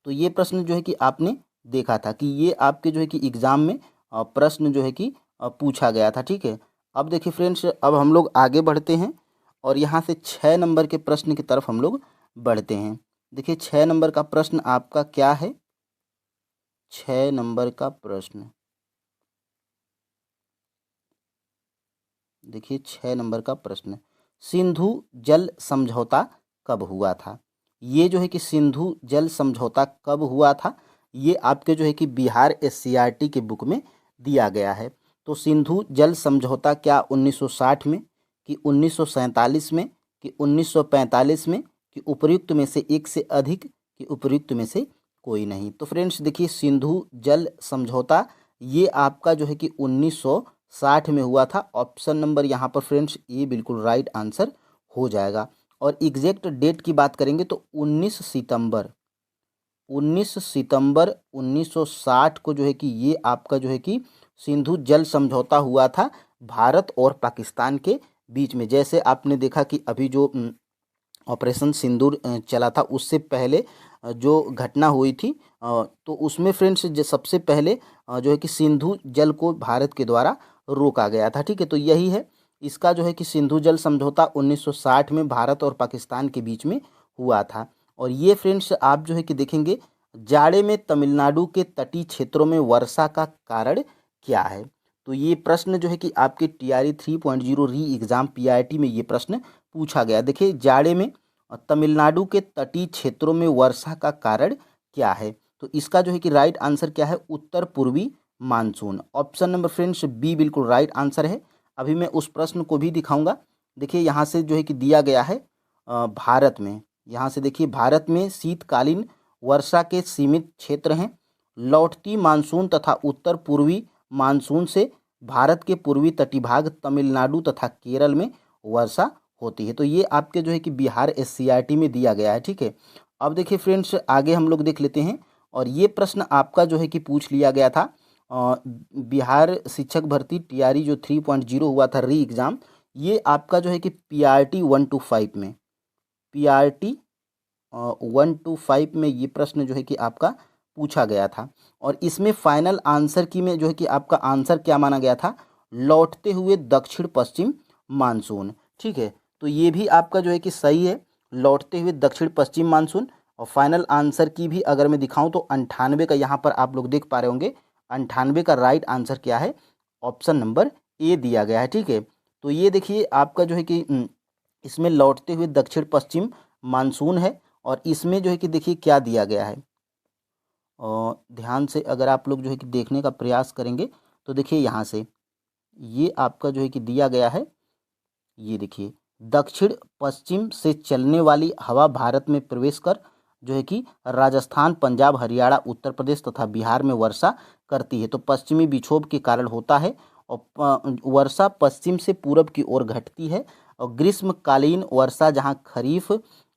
तो ये प्रश्न जो है कि आपने देखा था कि ये आपके जो है कि एग्ज़ाम में प्रश्न जो है कि पूछा गया था, ठीक है। अब देखिए फ्रेंड्स, अब हम लोग आगे बढ़ते हैं, और यहाँ से 6 नंबर के प्रश्न की तरफ हम लोग बढ़ते हैं। देखिए 6 नंबर का प्रश्न आपका क्या है, 6 नंबर का प्रश्न, देखिए 6 नंबर का प्रश्न, सिंधु जल समझौता कब हुआ था। ये जो है कि सिंधु जल समझौता कब हुआ था, ये आपके जो है कि बिहार SCRT के बुक में दिया गया है। तो सिंधु जल समझौता क्या 1960 में, कि 1947 में, कि 1945 में, कि उपयुक्त में से एक से अधिक, कि उपयुक्त में से कोई नहीं। तो फ्रेंड्स देखिए, सिंधु जल समझौता ये आपका जो है कि 1960 में हुआ था। ऑप्शन नंबर यहाँ पर फ्रेंड्स ये बिल्कुल राइट आंसर हो जाएगा। और एग्जैक्ट डेट की बात करेंगे तो 19 सितंबर 1960 को जो है कि ये आपका जो है कि सिंधु जल समझौता हुआ था भारत और पाकिस्तान के बीच में। जैसे आपने देखा कि अभी जो ऑपरेशन सिंदूर चला था उससे पहले जो घटना हुई थी, तो उसमें फ्रेंड्स सबसे पहले जो है कि सिंधु जल को भारत के द्वारा रोका गया था। ठीक है, तो यही है इसका जो है कि सिंधु जल समझौता 1960 में भारत और पाकिस्तान के बीच में हुआ था। और ये फ्रेंड्स आप जो है कि देखेंगे जाड़े में तमिलनाडु के तटीय क्षेत्रों में वर्षा का कारण क्या है। तो ये प्रश्न जो है कि आपके TRE 3.0 री एग्ज़ाम PRT में ये प्रश्न पूछा गया। देखिए जाड़े में तमिलनाडु के तटीय क्षेत्रों में वर्षा का कारण क्या है। तो इसका जो है कि राइट आंसर क्या है, उत्तर पूर्वी monsoon. Option number friends B बिल्कुल राइट आंसर है। अभी मैं उस प्रश्न को भी दिखाऊंगा। देखिए यहाँ से जो है कि दिया गया है भारत में, यहाँ से देखिए भारत में शीतकालीन वर्षा के सीमित क्षेत्र हैं। लौटती मानसून तथा उत्तर पूर्वी मानसून से भारत के पूर्वी तटीय भाग तमिलनाडु तथा केरल में वर्षा होती है। तो ये आपके जो है कि बिहार SCRT में दिया गया है। ठीक है, अब देखिए फ्रेंड्स आगे हम लोग देख लेते हैं। और ये प्रश्न आपका जो है कि पूछ लिया गया था बिहार शिक्षक भर्ती TRE जो 3.0 हुआ था री एग्ज़ाम, ये आपका जो है कि PRT 1 to 5 में, PRT 1 to 5 में ये प्रश्न जो है कि आपका पूछा गया था। और इसमें फाइनल आंसर की में जो है कि आपका आंसर क्या माना गया था, लौटते हुए दक्षिण पश्चिम मानसून। ठीक है, तो ये भी आपका जो है कि सही है, लौटते हुए दक्षिण पश्चिम मानसून। और फाइनल आंसर की भी अगर मैं दिखाऊं तो 98 का यहाँ पर आप लोग देख पा रहे होंगे, 98 का राइट आंसर क्या है, ऑप्शन नंबर ए दिया गया है। ठीक है, तो ये देखिए आपका जो है कि इसमें लौटते हुए दक्षिण पश्चिम मानसून है। और इसमें जो है कि देखिए क्या दिया गया है, और ध्यान से अगर आप लोग जो है कि देखने का प्रयास करेंगे तो देखिए यहाँ से ये आपका जो है कि दिया गया है, ये देखिए दक्षिण पश्चिम से चलने वाली हवा भारत में प्रवेश कर जो है कि राजस्थान, पंजाब, हरियाणा, उत्तर प्रदेश तथा बिहार में वर्षा करती है। तो पश्चिमी विक्षोभ के कारण होता है। और वर्षा पश्चिम से पूरब की ओर घटती है। और ग्रीष्मकालीन वर्षा जहाँ खरीफ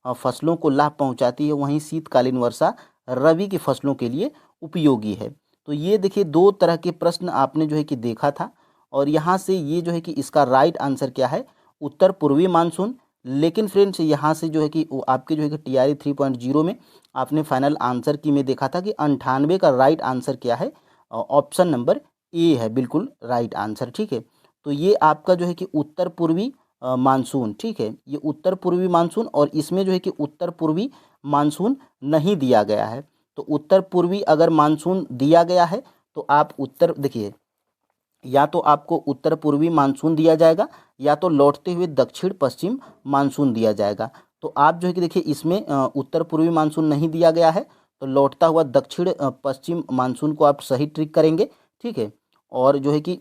फसलों को लाभ पहुँचाती है, वहीं शीतकालीन वर्षा रबी की फसलों के लिए उपयोगी है। तो ये देखिए दो तरह के प्रश्न आपने जो है कि देखा था। और यहाँ से ये जो है कि इसका राइट आंसर क्या है, उत्तर पूर्वी मानसून। लेकिन फ्रेंड्स यहाँ से जो है कि वो आपके जो है कि TRE 3.0 में आपने फाइनल आंसर की में देखा था कि 98 का राइट आंसर क्या है, ऑप्शन नंबर ए है बिल्कुल राइट आंसर। ठीक है, तो ये आपका जो है कि उत्तर पूर्वी मानसून। ठीक है, ये उत्तर पूर्वी मानसून, और इसमें जो है कि उत्तर पूर्वी मानसून नहीं दिया गया है। तो उत्तर पूर्वी अगर मानसून दिया गया है तो आप उत्तर देखिए, या तो आपको उत्तर पूर्वी मानसून दिया जाएगा या तो लौटते हुए दक्षिण पश्चिम मानसून दिया जाएगा। तो आप जो है कि देखिए इसमें उत्तर पूर्वी मानसून नहीं दिया गया है, तो लौटता हुआ दक्षिण पश्चिम मानसून को आप सही ट्रिक करेंगे। ठीक है, और जो है कि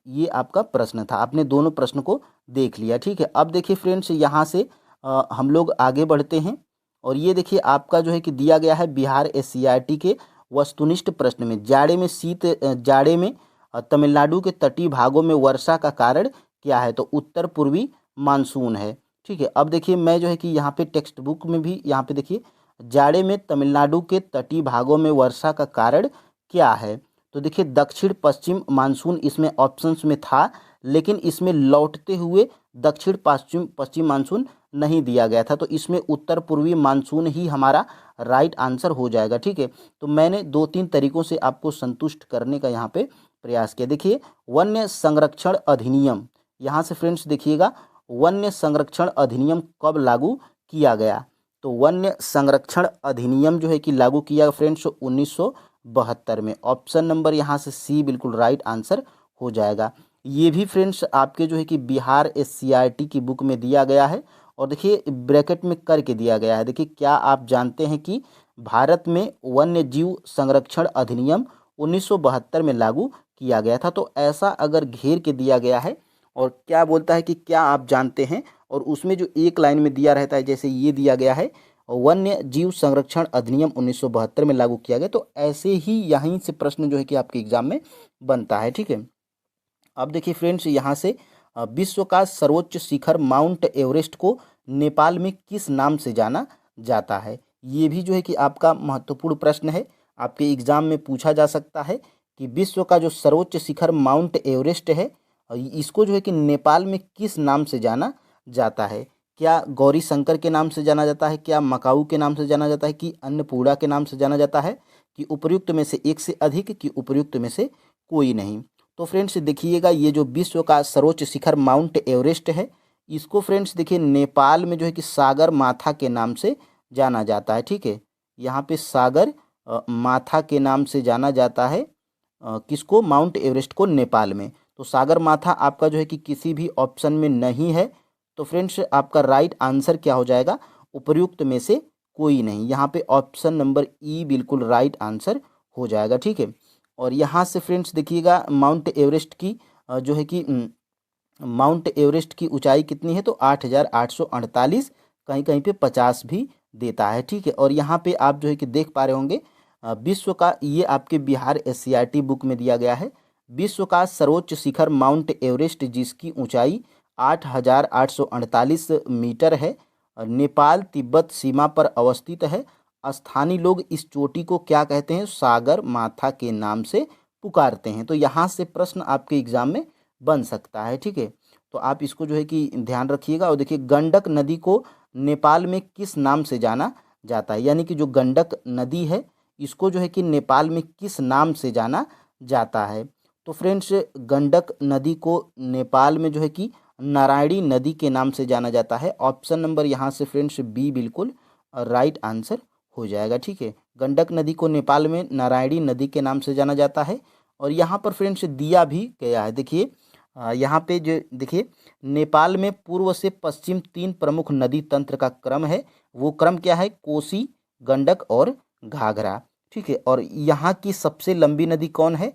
ये आपका प्रश्न था, आपने दोनों प्रश्न को देख लिया। ठीक है, अब देखिए फ्रेंड्स यहाँ से हम लोग आगे बढ़ते हैं। और ये देखिए आपका जो है कि दिया गया है बिहार SCRT के वस्तुनिष्ठ प्रश्न में, जाड़े में तमिलनाडु के तटीय भागों में वर्षा का कारण क्या है। तो उत्तर पूर्वी मानसून है। ठीक है, अब देखिए मैं जो है कि यहाँ पे टेक्स्ट बुक में भी यहाँ पे देखिए जाड़े में तमिलनाडु के तटीय भागों में वर्षा का कारण क्या है। तो देखिए दक्षिण पश्चिम मानसून इसमें ऑप्शंस में था, लेकिन इसमें लौटते हुए दक्षिण पश्चिम पश्चिम मानसून नहीं दिया गया था। तो इसमें उत्तर पूर्वी मानसून ही हमारा राइट आंसर हो जाएगा। ठीक है, तो मैंने 2-3 तरीकों से आपको संतुष्ट करने का यहाँ पे प्रयास किया। देखिए वन्य संरक्षण अधिनियम, यहाँ से फ्रेंड्स देखिएगा वन्य संरक्षण अधिनियम कब लागू किया गया। तो वन्य संरक्षण अधिनियम जो है कि लागू किया फ्रेंड्स 1972 में। ऑप्शन नंबर यहाँ से सी बिल्कुल राइट आंसर हो जाएगा। ये भी फ्रेंड्स आपके जो है कि बिहार SCRT की बुक में दिया गया है। और देखिए ब्रैकेट में करके दिया गया है। देखिए क्या आप जानते हैं कि भारत में वन्य जीव संरक्षण अधिनियम 1972 में लागू किया गया था। तो ऐसा अगर घेर के दिया गया है और क्या बोलता है कि क्या आप जानते हैं, और उसमें जो एक लाइन में दिया रहता है, जैसे ये दिया गया है वन्य जीव संरक्षण अधिनियम 1972 में लागू किया गया, तो ऐसे ही यहीं से प्रश्न जो है कि आपके एग्जाम में बनता है। ठीक है, अब देखिए फ्रेंड्स यहाँ से विश्व का सर्वोच्च शिखर माउंट एवरेस्ट को नेपाल में किस नाम से जाना जाता है। ये भी जो है कि आपका महत्वपूर्ण प्रश्न है, आपके एग्जाम में पूछा जा सकता है कि विश्व का जो सर्वोच्च शिखर माउंट एवरेस्ट है, इसको जो है कि नेपाल में किस नाम से जाना जाता है। क्या गौरी शंकर के नाम से जाना जाता है, क्या मकाऊ के नाम से जाना जाता है, कि अन्नपूर्णा के नाम से जाना जाता है, कि उपर्युक्त में से एक से अधिक, कि उपर्युक्त में से कोई नहीं। तो फ्रेंड्स देखिएगा, ये जो विश्व का सर्वोच्च शिखर माउंट एवरेस्ट है, इसको फ्रेंड्स देखिए नेपाल में जो है कि सागर माथा के नाम से जाना जाता है। ठीक है, यहाँ पे सागर माथा के नाम से जाना जाता है किसको, माउंट एवरेस्ट को, नेपाल में। तो सागर माथा आपका जो है कि किसी भी ऑप्शन में नहीं है। तो फ्रेंड्स आपका राइट आंसर क्या हो जाएगा, उपर्युक्त में से कोई नहीं। यहाँ पे ऑप्शन नंबर ई बिल्कुल राइट आंसर हो जाएगा। ठीक है, और यहाँ से फ्रेंड्स देखिएगा माउंट एवरेस्ट की जो है कि माउंट एवरेस्ट की ऊंचाई कितनी है, तो 8,848, कहीं कहीं पे 50 भी देता है। ठीक है, और यहाँ पे आप जो है कि देख पा रहे होंगे विश्व का, ये आपके बिहार एससीईआरटी बुक में दिया गया है, विश्व का सर्वोच्च शिखर माउंट एवरेस्ट जिसकी ऊंचाई 8,848 मीटर है, नेपाल तिब्बत सीमा पर अवस्थित है। स्थानीय लोग इस चोटी को क्या कहते हैं, सागर माथा के नाम से पुकारते हैं। तो यहाँ से प्रश्न आपके एग्जाम में बन सकता है। ठीक है, तो आप इसको जो है कि ध्यान रखिएगा। और देखिए गंडक नदी को नेपाल में किस नाम से जाना जाता है, यानी कि जो गंडक नदी है इसको जो है कि नेपाल में किस नाम से जाना जाता है। तो फ्रेंड्स गंडक नदी को नेपाल में जो है कि नारायणी नदी के नाम से जाना जाता है। ऑप्शन नंबर यहाँ से फ्रेंड्स बी बिल्कुल राइट आंसर हो जाएगा। ठीक है, गंडक नदी को नेपाल में नारायणी नदी के नाम से जाना जाता है। और यहाँ पर फ्रेंड्स दिया भी गया है, देखिए यहाँ पे जो देखिए नेपाल में पूर्व से पश्चिम 3 प्रमुख नदी तंत्र का क्रम है। वो क्रम क्या है, कोसी, गंडक और घाघरा। ठीक है, और यहाँ की सबसे लंबी नदी कौन है,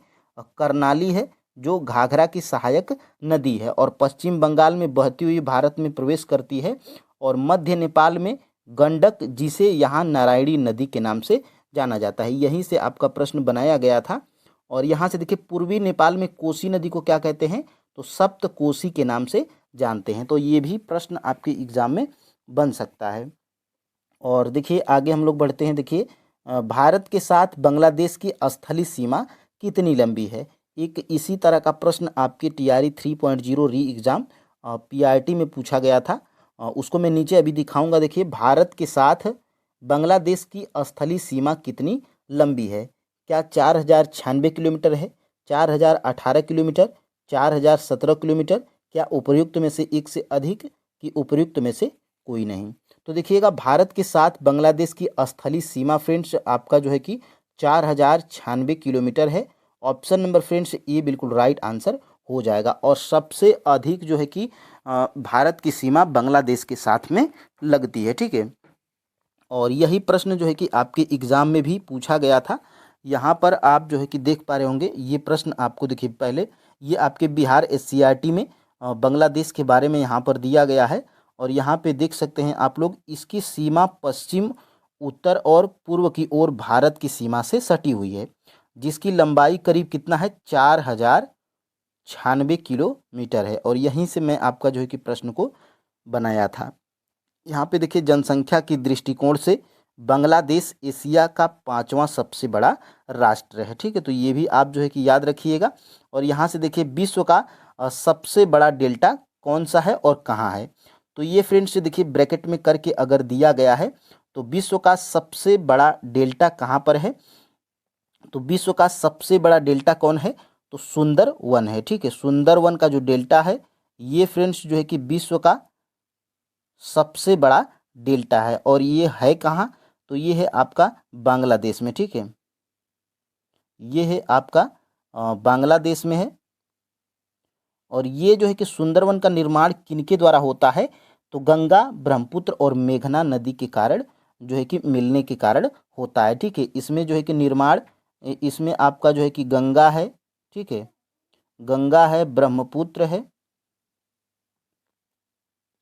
कर्नाली है, जो घाघरा की सहायक नदी है और पश्चिम बंगाल में बहती हुई भारत में प्रवेश करती है। और मध्य नेपाल में गंडक, जिसे यहाँ नारायणी नदी के नाम से जाना जाता है। यहीं से आपका प्रश्न बनाया गया था। और यहाँ से देखिए पूर्वी नेपाल में कोसी नदी को क्या कहते हैं, तो सप्त कोसी के नाम से जानते हैं। तो ये भी प्रश्न आपके एग्जाम में बन सकता है। और देखिए आगे हम लोग बढ़ते हैं। देखिए भारत के साथ बांग्लादेश की स्थलीय सीमा कितनी लंबी है। एक इसी तरह का प्रश्न आपके TRE 3.0 री एग्ज़ाम PRT में पूछा गया था। उसको मैं नीचे अभी दिखाऊंगा। देखिए भारत के साथ बांग्लादेश की स्थलीय सीमा कितनी लंबी है, क्या 4,096 किलोमीटर है, 4,018 किलोमीटर, 4,017 किलोमीटर, क्या उपर्युक्त में से एक से अधिक, कि उपर्युक्त में से कोई नहीं। तो देखिएगा भारत के साथ बांग्लादेश की स्थलीय सीमा फ्रेंड्स आपका जो है कि 4,096 किलोमीटर है। ऑप्शन नंबर फ्रेंड्स ये बिल्कुल राइट आंसर हो जाएगा। और सबसे अधिक जो है कि भारत की सीमा बांग्लादेश के साथ में लगती है। ठीक है, और यही प्रश्न जो है कि आपके एग्ज़ाम में भी पूछा गया था। यहाँ पर आप जो है कि देख पा रहे होंगे, ये प्रश्न आपको देखिए पहले ये आपके बिहार SCRT में बांग्लादेश के बारे में यहाँ पर दिया गया है। और यहाँ पे देख सकते हैं आप लोग, इसकी सीमा पश्चिम, उत्तर और पूर्व की ओर भारत की सीमा से सटी हुई है, जिसकी लंबाई करीब कितना है, 4,096 किलोमीटर है। और यहीं से मैं आपका जो है कि प्रश्न को बनाया था। यहाँ पे देखिए जनसंख्या की दृष्टिकोण से बांग्लादेश एशिया का 5वां सबसे बड़ा राष्ट्र है। ठीक है, तो ये भी आप जो है कि याद रखिएगा। और यहाँ से देखिए विश्व का सबसे बड़ा डेल्टा कौन सा है और कहाँ है। तो ये फ्रेंड्स देखिए ब्रैकेट में करके अगर दिया गया है, तो विश्व का सबसे बड़ा डेल्टा कहाँ पर है, तो विश्व का सबसे बड़ा डेल्टा कौन है, तो सुंदरवन है। ठीक है, सुंदरवन का जो डेल्टा है ये फ्रेंड्स जो है कि विश्व का सबसे बड़ा डेल्टा है। और ये है कहाँ, तो ये है आपका बांग्लादेश में। ठीक है, ये है आपका बांग्लादेश में है। और ये जो है कि सुंदरवन का निर्माण किनके द्वारा होता है, तो गंगा, ब्रह्मपुत्र और मेघना नदी के कारण जो है कि मिलने के कारण होता है। ठीक है, इसमें जो है कि निर्माण, इसमें आपका जो है कि गंगा है। ठीक है, गंगा है, ब्रह्मपुत्र है,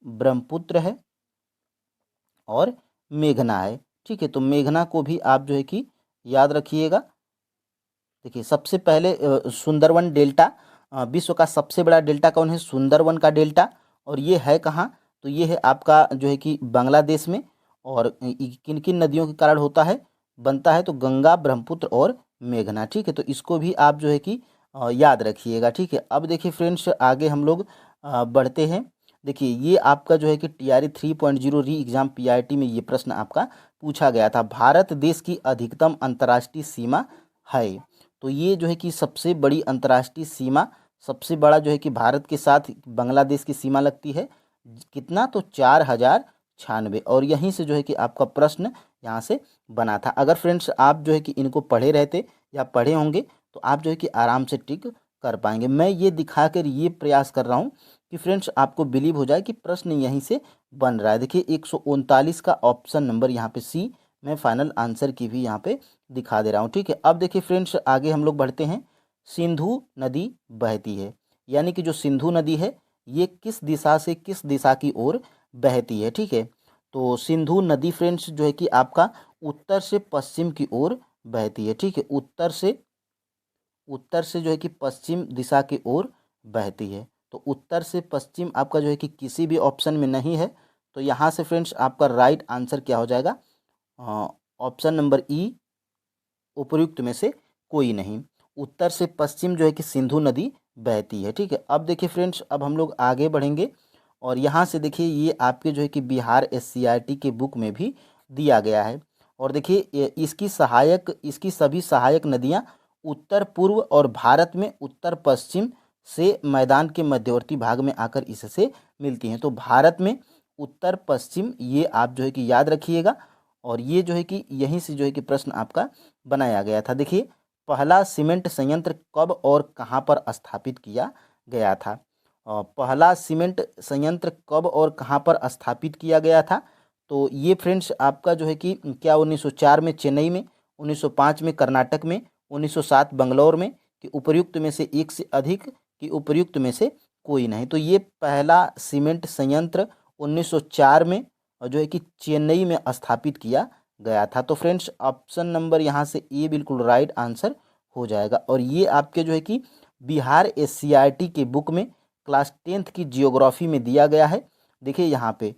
ब्रह्मपुत्र है और मेघना है। ठीक है, तो मेघना को भी आप जो है कि याद रखिएगा। देखिए सबसे पहले सुंदरवन डेल्टा, विश्व का सबसे बड़ा डेल्टा कौन है, सुंदरवन का डेल्टा। और ये है कहाँ, तो ये है आपका जो है कि बांग्लादेश में। और किन किन नदियों के कारण होता है, बनता है, तो गंगा, ब्रह्मपुत्र और मेघना। ठीक है, तो इसको भी आप जो है कि याद रखिएगा। ठीक है, अब देखिए फ्रेंड्स आगे हम लोग बढ़ते हैं। देखिए ये आपका जो है कि TRE 3.0 री एग्जाम PRT में ये प्रश्न आपका पूछा गया था। भारत देश की अधिकतम अंतर्राष्ट्रीय सीमा है। तो ये जो है कि सबसे बड़ी अंतर्राष्ट्रीय सीमा, सबसे बड़ा जो है कि भारत के साथ बांग्लादेश की सीमा लगती है। कितना? तो 4096। और यहीं से जो है कि आपका प्रश्न यहाँ से बना था। अगर फ्रेंड्स आप जो है कि इनको पढ़े रहते या पढ़े होंगे तो आप जो है कि आराम से टिक कर पाएंगे। मैं ये दिखाकर ये प्रयास कर रहा हूँ कि फ्रेंड्स आपको बिलीव हो जाए कि प्रश्न यहीं से बन रहा है। देखिए 139 का ऑप्शन नंबर यहाँ पे सी, मैं फाइनल आंसर की भी यहाँ पे दिखा दे रहा हूँ। ठीक है, अब देखिए फ्रेंड्स आगे हम लोग बढ़ते हैं। सिंधु नदी बहती है, यानी कि जो सिंधु नदी है ये किस दिशा से किस दिशा की ओर बहती है। ठीक है, तो सिंधु नदी फ्रेंड्स जो है कि आपका उत्तर से पश्चिम की ओर बहती है। ठीक है, उत्तर से जो है कि पश्चिम दिशा की ओर बहती है। तो उत्तर से पश्चिम आपका जो है कि किसी भी ऑप्शन में नहीं है। तो यहाँ से फ्रेंड्स आपका राइट आंसर क्या हो जाएगा? ऑप्शन नंबर ई, उपर्युक्त में से कोई नहीं। उत्तर से पश्चिम जो है कि सिंधु नदी बहती है। ठीक है, अब देखिए फ्रेंड्स अब हम लोग आगे बढ़ेंगे और यहाँ से देखिए ये आपके जो है कि बिहार SCRT के बुक में भी दिया गया है। और देखिए इसकी सभी सहायक नदियाँ उत्तर पूर्व और भारत में उत्तर पश्चिम से मैदान के मध्यवर्ती भाग में आकर इससे मिलती हैं। तो भारत में उत्तर पश्चिम ये आप जो है कि याद रखिएगा। और ये जो है कि यहीं से जो है कि प्रश्न आपका बनाया गया था। देखिए पहला सीमेंट संयंत्र कब और कहाँ पर स्थापित किया गया था? पहला सीमेंट संयंत्र कब और कहाँ पर स्थापित किया गया था? तो ये फ्रेंड्स आपका जो है कि क्या 1904 में चेन्नई में, 1905 में कर्नाटक में, 1907 बंगलौर में, कि उपर्युक्त में से एक से अधिक, कि उपर्युक्त में से कोई नहीं? तो ये पहला सीमेंट संयंत्र 1904 में और जो है कि चेन्नई में स्थापित किया गया था। तो फ्रेंड्स ऑप्शन नंबर यहाँ से ए बिल्कुल राइट आंसर हो जाएगा। और ये आपके जो है कि बिहार SCRT के बुक में क्लास 10th की जियोग्राफी में दिया गया है। देखिए यहाँ पे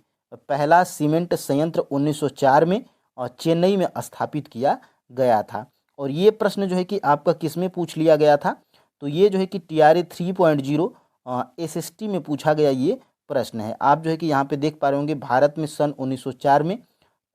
पहला सीमेंट संयंत्र 1904 में और चेन्नई में स्थापित किया गया था। और ये प्रश्न जो है कि आपका किस में पूछ लिया गया था? तो ये जो है कि TRE 3.0 SST में पूछा गया ये प्रश्न है। आप जो है कि यहाँ पे देख पा रहे होंगे भारत में सन 1904 में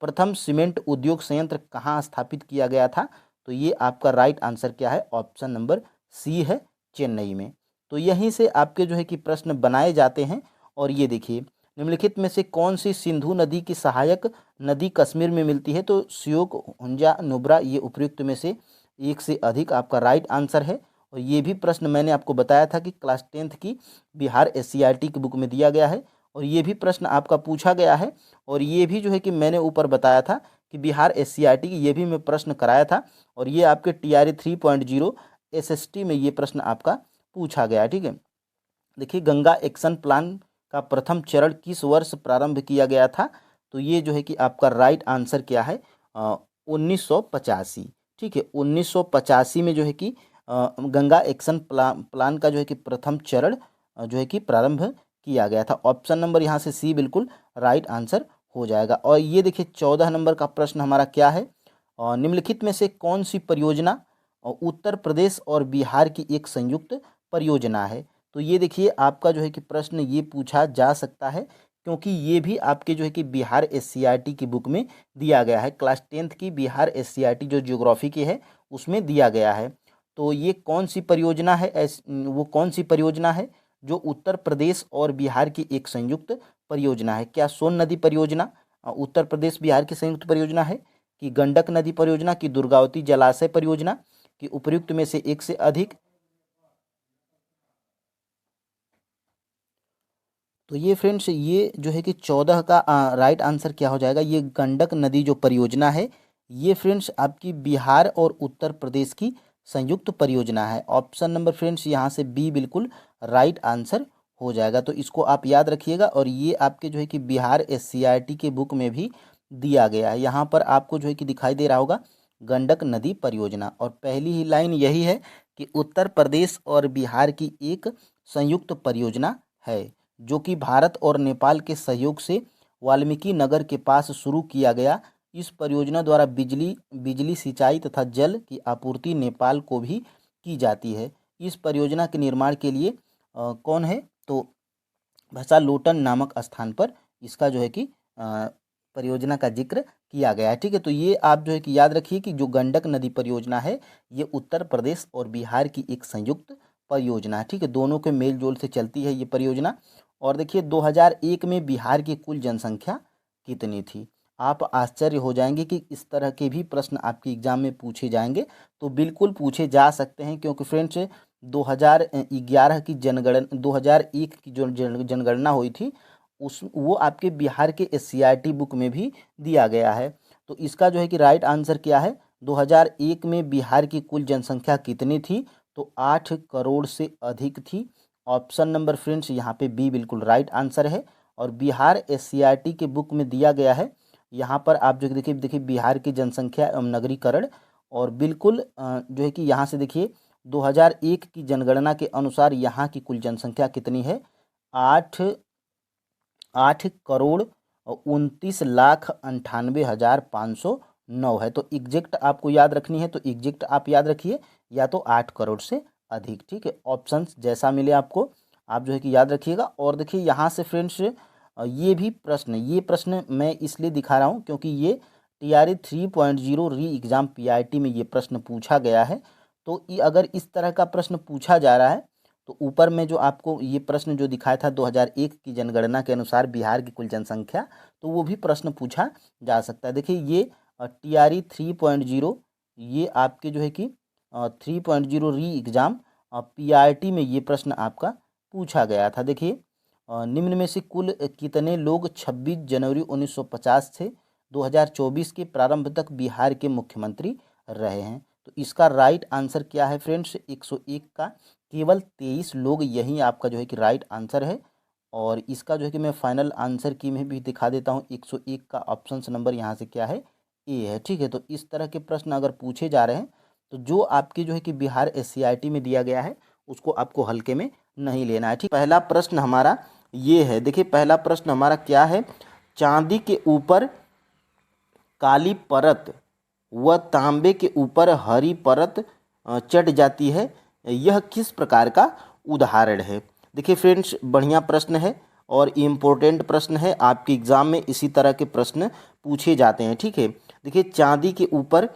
प्रथम सीमेंट उद्योग संयंत्र कहाँ स्थापित किया गया था? तो ये आपका राइट आंसर क्या है? ऑप्शन नंबर सी है, चेन्नई में। तो यहीं से आपके जो है कि प्रश्न बनाए जाते हैं। और ये देखिए निम्नलिखित में से कौन सी सिंधु नदी की सहायक नदी कश्मीर में मिलती है? तो श्योक, हुंजा, नुब्रा, ये उपयुक्त में से एक से अधिक आपका राइट आंसर है। और ये भी प्रश्न मैंने आपको बताया था कि क्लास 10th की बिहार SCRT की बुक में दिया गया है। और ये भी प्रश्न आपका पूछा गया है। और ये भी जो है कि मैंने ऊपर बताया था कि बिहार SCRT की ये भी मैं प्रश्न कराया था। और ये आपके TRE 3.0 SST में ये प्रश्न आपका पूछा गया है। ठीक है, देखिए गंगा एक्शन प्लान का प्रथम चरण किस वर्ष प्रारंभ किया गया था? तो ये जो है कि आपका राइट आंसर क्या है? 1985। ठीक है, 1985 में जो है कि गंगा एक्शन प्लान का जो है कि प्रथम चरण जो है कि प्रारंभ किया गया था। ऑप्शन नंबर यहाँ से सी बिल्कुल राइट आंसर हो जाएगा। और ये देखिए 14 नंबर का प्रश्न हमारा क्या है? निम्नलिखित में से कौन सी परियोजना उत्तर प्रदेश और बिहार की एक संयुक्त परियोजना है? तो ये देखिए आपका जो है कि प्रश्न ये पूछा जा सकता है क्योंकि ये भी आपके जो है कि बिहार SCRT की बुक में दिया गया है। क्लास 10th की बिहार SCRT जो ज्योग्राफी की है उसमें दिया गया है। तो ये कौन सी परियोजना है? वो कौन सी परियोजना है जो उत्तर प्रदेश और बिहार की एक संयुक्त परियोजना है? क्या सोन नदी परियोजना उत्तर प्रदेश बिहार की संयुक्त परियोजना है, कि गंडक नदी परियोजना, की दुर्गावती जलाशय परियोजना, कि उपयुक्त में से एक से अधिक? तो ये फ्रेंड्स ये जो है कि 14 का राइट आंसर क्या हो जाएगा? ये गंडक नदी जो परियोजना है ये फ्रेंड्स आपकी बिहार और उत्तर प्रदेश की संयुक्त परियोजना है। ऑप्शन नंबर फ्रेंड्स यहाँ से बी बिल्कुल राइट आंसर हो जाएगा। तो इसको आप याद रखिएगा। और ये आपके जो है कि बिहार SCRT के बुक में भी दिया गया है। यहाँ पर आपको जो है कि दिखाई दे रहा होगा गंडक नदी परियोजना। और पहली ही लाइन यही है कि उत्तर प्रदेश और बिहार की एक संयुक्त परियोजना है जो कि भारत और नेपाल के सहयोग से वाल्मीकि नगर के पास शुरू किया गया। इस परियोजना द्वारा बिजली सिंचाई तथा जल की आपूर्ति नेपाल को भी की जाती है। इस परियोजना के निर्माण के लिए कौन है? तो भसालोटन नामक स्थान पर इसका जो है कि परियोजना का जिक्र किया गया है। ठीक है, तो ये आप जो है कि याद रखिए कि जो गंडक नदी परियोजना है ये उत्तर प्रदेश और बिहार की एक संयुक्त परियोजना है। ठीक है, दोनों के मेल जोल से चलती है ये परियोजना। और देखिए 2001 में बिहार की कुल जनसंख्या कितनी थी। आप आश्चर्य हो जाएंगे कि इस तरह के भी प्रश्न आपके एग्जाम में पूछे जाएंगे, तो बिल्कुल पूछे जा सकते हैं, क्योंकि फ्रेंड्स 2011 की जनगणना 2001 की जो जनगणना हुई थी उस वो आपके बिहार के एससीईआरटी बुक में भी दिया गया है। तो इसका जो है कि राइट आंसर क्या है, 2001 में बिहार की कुल जनसंख्या कितनी थी, तो 8 करोड़ से अधिक थी। ऑप्शन नंबर फ्रेंड्स यहाँ पे बी बिल्कुल राइट आंसर है। और बिहार एससीईआरटी के बुक में दिया गया है, यहाँ पर आप जो देखिए बिहार की जनसंख्या एवं नगरीकरण, और बिल्कुल जो है कि यहाँ से देखिए 2001 की जनगणना के अनुसार यहाँ की कुल जनसंख्या कितनी है, 8 करोड़ 29,98,509 है। तो एग्जैक्ट आपको याद रखनी है, तो एग्जैक्ट आप याद रखिए या तो 8 करोड़ से अधिक। ठीक है, ऑप्शंस जैसा मिले आपको आप जो है कि याद रखिएगा। और देखिए यहाँ से फ्रेंड्स ये प्रश्न मैं इसलिए दिखा रहा हूँ क्योंकि ये TRE 3.0 री एग्ज़ाम PIT में ये प्रश्न पूछा गया है। तो अगर इस तरह का प्रश्न पूछा जा रहा है तो ऊपर में जो आपको ये प्रश्न जो दिखाया था 2001 की जनगणना के अनुसार बिहार की कुल जनसंख्या, तो वो भी प्रश्न पूछा जा सकता है। देखिए ये TRE 3.0 ये आपके जो है कि 3.0 री एग्ज़ाम PIT में ये प्रश्न आपका पूछा गया था। देखिए निम्न में से कुल कितने लोग 26 जनवरी 1950 से 2024 के प्रारंभ तक बिहार के मुख्यमंत्री रहे हैं। तो इसका राइट आंसर क्या है फ्रेंड्स, 101 का केवल 23 लोग, यही आपका जो है कि राइट आंसर है। और इसका जो है कि मैं फाइनल आंसर की में भी दिखा देता हूँ, 101 का ऑप्शन नंबर यहाँ से क्या है, ए है। ठीक है, तो इस तरह के प्रश्न अगर पूछे जा रहे हैं तो जो आपकी जो है कि बिहार SCIT में दिया गया है उसको आपको हल्के में नहीं लेना है। ठीक, पहला प्रश्न हमारा ये है। देखिए पहला प्रश्न हमारा क्या है, चांदी के ऊपर काली परत व तांबे के ऊपर हरी परत चढ़ जाती है, यह किस प्रकार का उदाहरण है। देखिए फ्रेंड्स बढ़िया प्रश्न है और इम्पोर्टेंट प्रश्न है, आपके एग्जाम में इसी तरह के प्रश्न पूछे जाते हैं। ठीक है, देखिए चांदी के ऊपर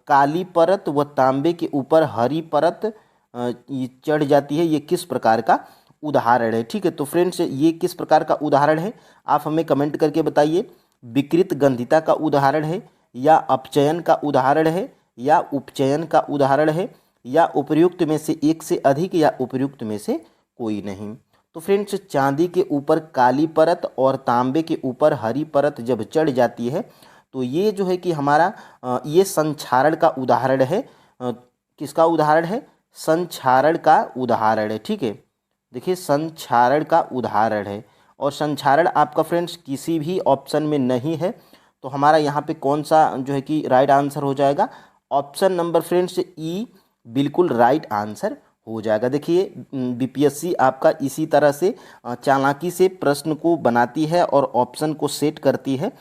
काली परत व तांबे के ऊपर हरी परत ये चढ़ जाती है, ये किस प्रकार का उदाहरण है। ठीक है, तो फ्रेंड्स ये किस प्रकार का उदाहरण है आप हमें कमेंट करके बताइए। विकृत गंधिता का उदाहरण है, या अपचयन का उदाहरण है, या उपचयन का उदाहरण है, या उपर्युक्त में से एक से अधिक, या उपर्युक्त में से कोई नहीं। तो फ्रेंड्स चांदी के ऊपर काली परत और तांबे के ऊपर हरी परत जब चढ़ जाती है तो ये जो है कि हमारा ये संक्षारण का उदाहरण है। किसका उदाहरण है, संक्षारण का उदाहरण है। ठीक है, देखिए संक्षारण का उदाहरण है, और संक्षारण आपका फ्रेंड्स किसी भी ऑप्शन में नहीं है। तो हमारा यहाँ पे कौन सा जो है कि राइट आंसर हो जाएगा, ऑप्शन नंबर फ्रेंड्स ई बिल्कुल राइट आंसर हो जाएगा। देखिए BPSC आपका इसी तरह से चालाकी से प्रश्न को बनाती है और ऑप्शन को सेट करती है,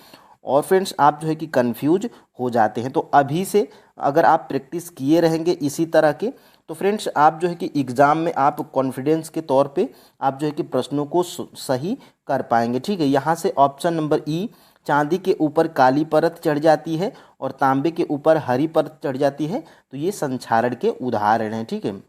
और फ्रेंड्स आप जो है कि कंफ्यूज हो जाते हैं। तो अभी से अगर आप प्रैक्टिस किए रहेंगे इसी तरह के, तो फ्रेंड्स आप जो है कि एग्ज़ाम में आप कॉन्फिडेंस के तौर पे आप जो है कि प्रश्नों को सही कर पाएंगे। ठीक है, यहाँ से ऑप्शन नंबर ई चांदी के ऊपर काली परत चढ़ जाती है और तांबे के ऊपर हरी परत चढ़ जाती है, तो ये संक्षारण के उदाहरण हैं। ठीक है,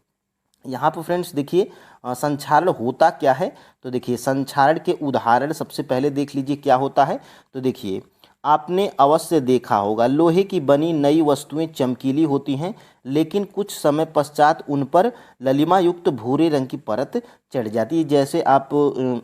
यहाँ पर फ्रेंड्स देखिए संक्षारण होता क्या है, तो देखिए संक्षारण के उदाहरण सबसे पहले देख लीजिए क्या होता है। तो देखिए आपने अवश्य देखा होगा लोहे की बनी नई वस्तुएं चमकीली होती हैं, लेकिन कुछ समय पश्चात उन पर ललिमा युक्त भूरे रंग की परत चढ़ जाती है,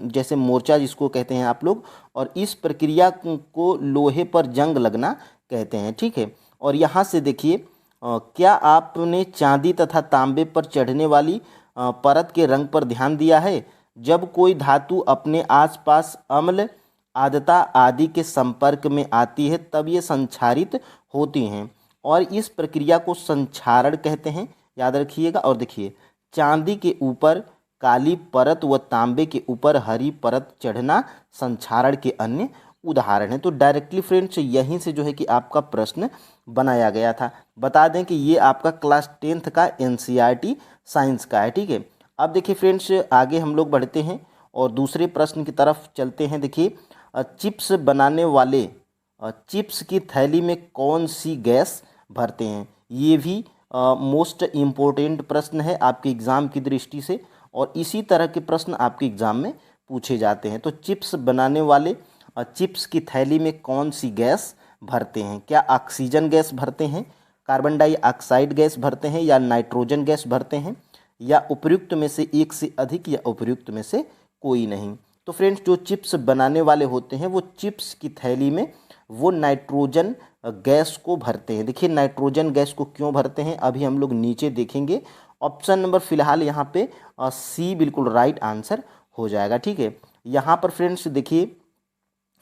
जैसे मोर्चा जिसको कहते हैं आप लोग, और इस प्रक्रिया को लोहे पर जंग लगना कहते हैं। ठीक है, और यहाँ से देखिए क्या आपने चांदी तथा तांबे पर चढ़ने वाली परत के रंग पर ध्यान दिया है। जब कोई धातु अपने आसपास अम्ल आद्रता आदि के संपर्क में आती है तब ये संक्षारित होती हैं, और इस प्रक्रिया को संक्षारण कहते हैं, याद रखिएगा। और देखिए चांदी के ऊपर काली परत व तांबे के ऊपर हरी परत चढ़ना संक्षारण के अन्य उदाहरण है। तो डायरेक्टली फ्रेंड्स यहीं से जो है कि आपका प्रश्न बनाया गया था। बता दें कि ये आपका क्लास 10th का NCERT साइंस का है। ठीक है, अब देखिए फ्रेंड्स आगे हम लोग बढ़ते हैं, और दूसरे प्रश्न की तरफ चलते हैं। देखिए, चिप्स बनाने वाले चिप्स की थैली में कौन सी गैस भरते हैं? ये भी मोस्ट इम्पोर्टेंट प्रश्न है आपके एग्ज़ाम की दृष्टि से, और इसी तरह के प्रश्न आपके एग्ज़ाम में पूछे जाते हैं। तो चिप्स बनाने वाले चिप्स की थैली में कौन सी गैस भरते हैं? क्या ऑक्सीजन गैस भरते हैं, कार्बन डाइऑक्साइड गैस भरते हैं, या नाइट्रोजन गैस भरते हैं, या उपर्युक्त में से एक से अधिक, या उपर्युक्त में से कोई नहीं? तो फ्रेंड्स, जो चिप्स बनाने वाले होते हैं वो चिप्स की थैली में वो नाइट्रोजन गैस को भरते हैं। देखिए, नाइट्रोजन गैस को क्यों भरते हैं अभी हम लोग नीचे देखेंगे। ऑप्शन नंबर फिलहाल यहाँ पे सी बिल्कुल राइट आंसर हो जाएगा। ठीक है, यहाँ पर फ्रेंड्स देखिए,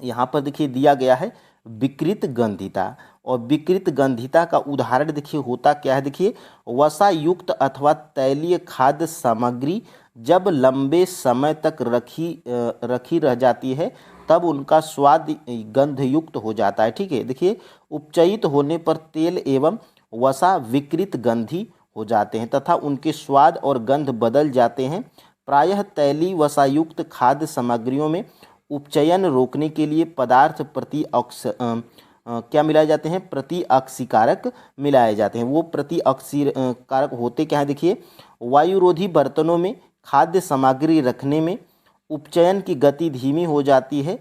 यहाँ पर देखिए दिया गया है विकृत गंधिता, और विकृत गंधिता का उदाहरण देखिए होता क्या है। देखिए, वसा युक्त अथवा तैलीय खाद्य सामग्री जब लंबे समय तक रखी रह जाती है तब उनका स्वाद गंधयुक्त हो जाता है। ठीक है, देखिए, उपचयित होने पर तेल एवं वसा विकृत गंधी हो जाते हैं तथा उनके स्वाद और गंध बदल जाते हैं। प्रायः तैलीय वसायुक्त खाद्य सामग्रियों में उपचयन रोकने के लिए पदार्थ क्या मिलाए जाते हैं? प्रतिऑक्सीकारक मिलाए जाते हैं। वो प्रतिऑक्सीकारक होते क्या है? देखिए, वायुरोधी बर्तनों में खाद्य सामग्री रखने में उपचयन की गति धीमी हो जाती है।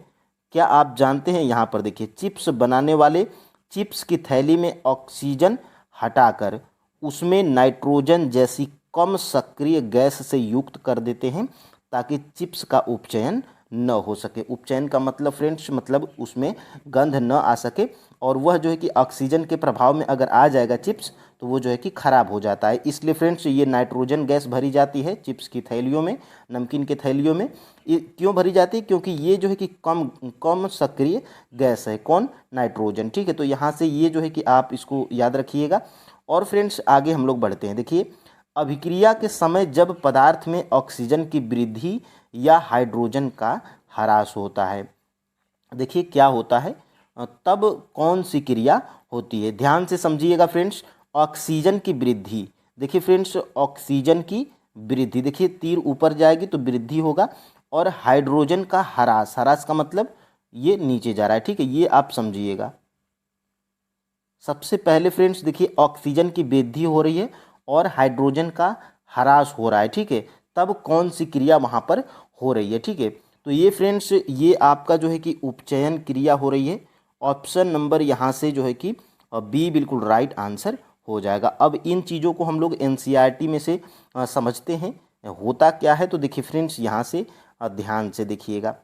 क्या आप जानते हैं? यहाँ पर देखिए, चिप्स बनाने वाले चिप्स की थैली में ऑक्सीजन हटाकर उसमें नाइट्रोजन जैसी कम सक्रिय गैस से युक्त कर देते हैं ताकि चिप्स का उपचयन न हो सके। उपचयन का मतलब फ्रेंड्स, मतलब उसमें गंध न आ सके, और वह जो है कि ऑक्सीजन के प्रभाव में अगर आ जाएगा चिप्स तो वो जो है कि ख़राब हो जाता है। इसलिए फ्रेंड्स, ये नाइट्रोजन गैस भरी जाती है चिप्स की थैलियों में, नमकीन के थैलियों में। ये क्यों भरी जाती है? क्योंकि ये जो है कि कम सक्रिय गैस है। कौन? नाइट्रोजन। ठीक है, तो यहाँ से ये जो है कि आप इसको याद रखिएगा। और फ्रेंड्स, आगे हम लोग बढ़ते हैं। देखिए, अभिक्रिया के समय जब पदार्थ में ऑक्सीजन की वृद्धि या हाइड्रोजन का ह्रास होता है, देखिए क्या होता है, तब कौन सी क्रिया होती है? ध्यान से समझिएगा फ्रेंड्स। ऑक्सीजन की वृद्धि, देखिए फ्रेंड्स, ऑक्सीजन की वृद्धि, देखिए तीर ऊपर जाएगी तो वृद्धि होगा, और हाइड्रोजन का ह्रास, ह्रास का मतलब ये नीचे जा रहा है। ठीक है, ये आप समझिएगा। सबसे पहले फ्रेंड्स देखिए, ऑक्सीजन की वृद्धि हो रही है और हाइड्रोजन का ह्रास हो रहा है। ठीक है, तब कौन सी क्रिया वहाँ पर हो रही है? ठीक है, तो ये फ्रेंड्स, ये आपका जो है कि उपचयन क्रिया हो रही है। ऑप्शन नंबर यहाँ से जो है कि बी बिल्कुल राइट आंसर हो जाएगा। अब इन चीज़ों को हम लोग एनसीईआरटी में से समझते हैं होता क्या है। तो देखिए फ्रेंड्स, यहाँ से ध्यान से देखिएगा।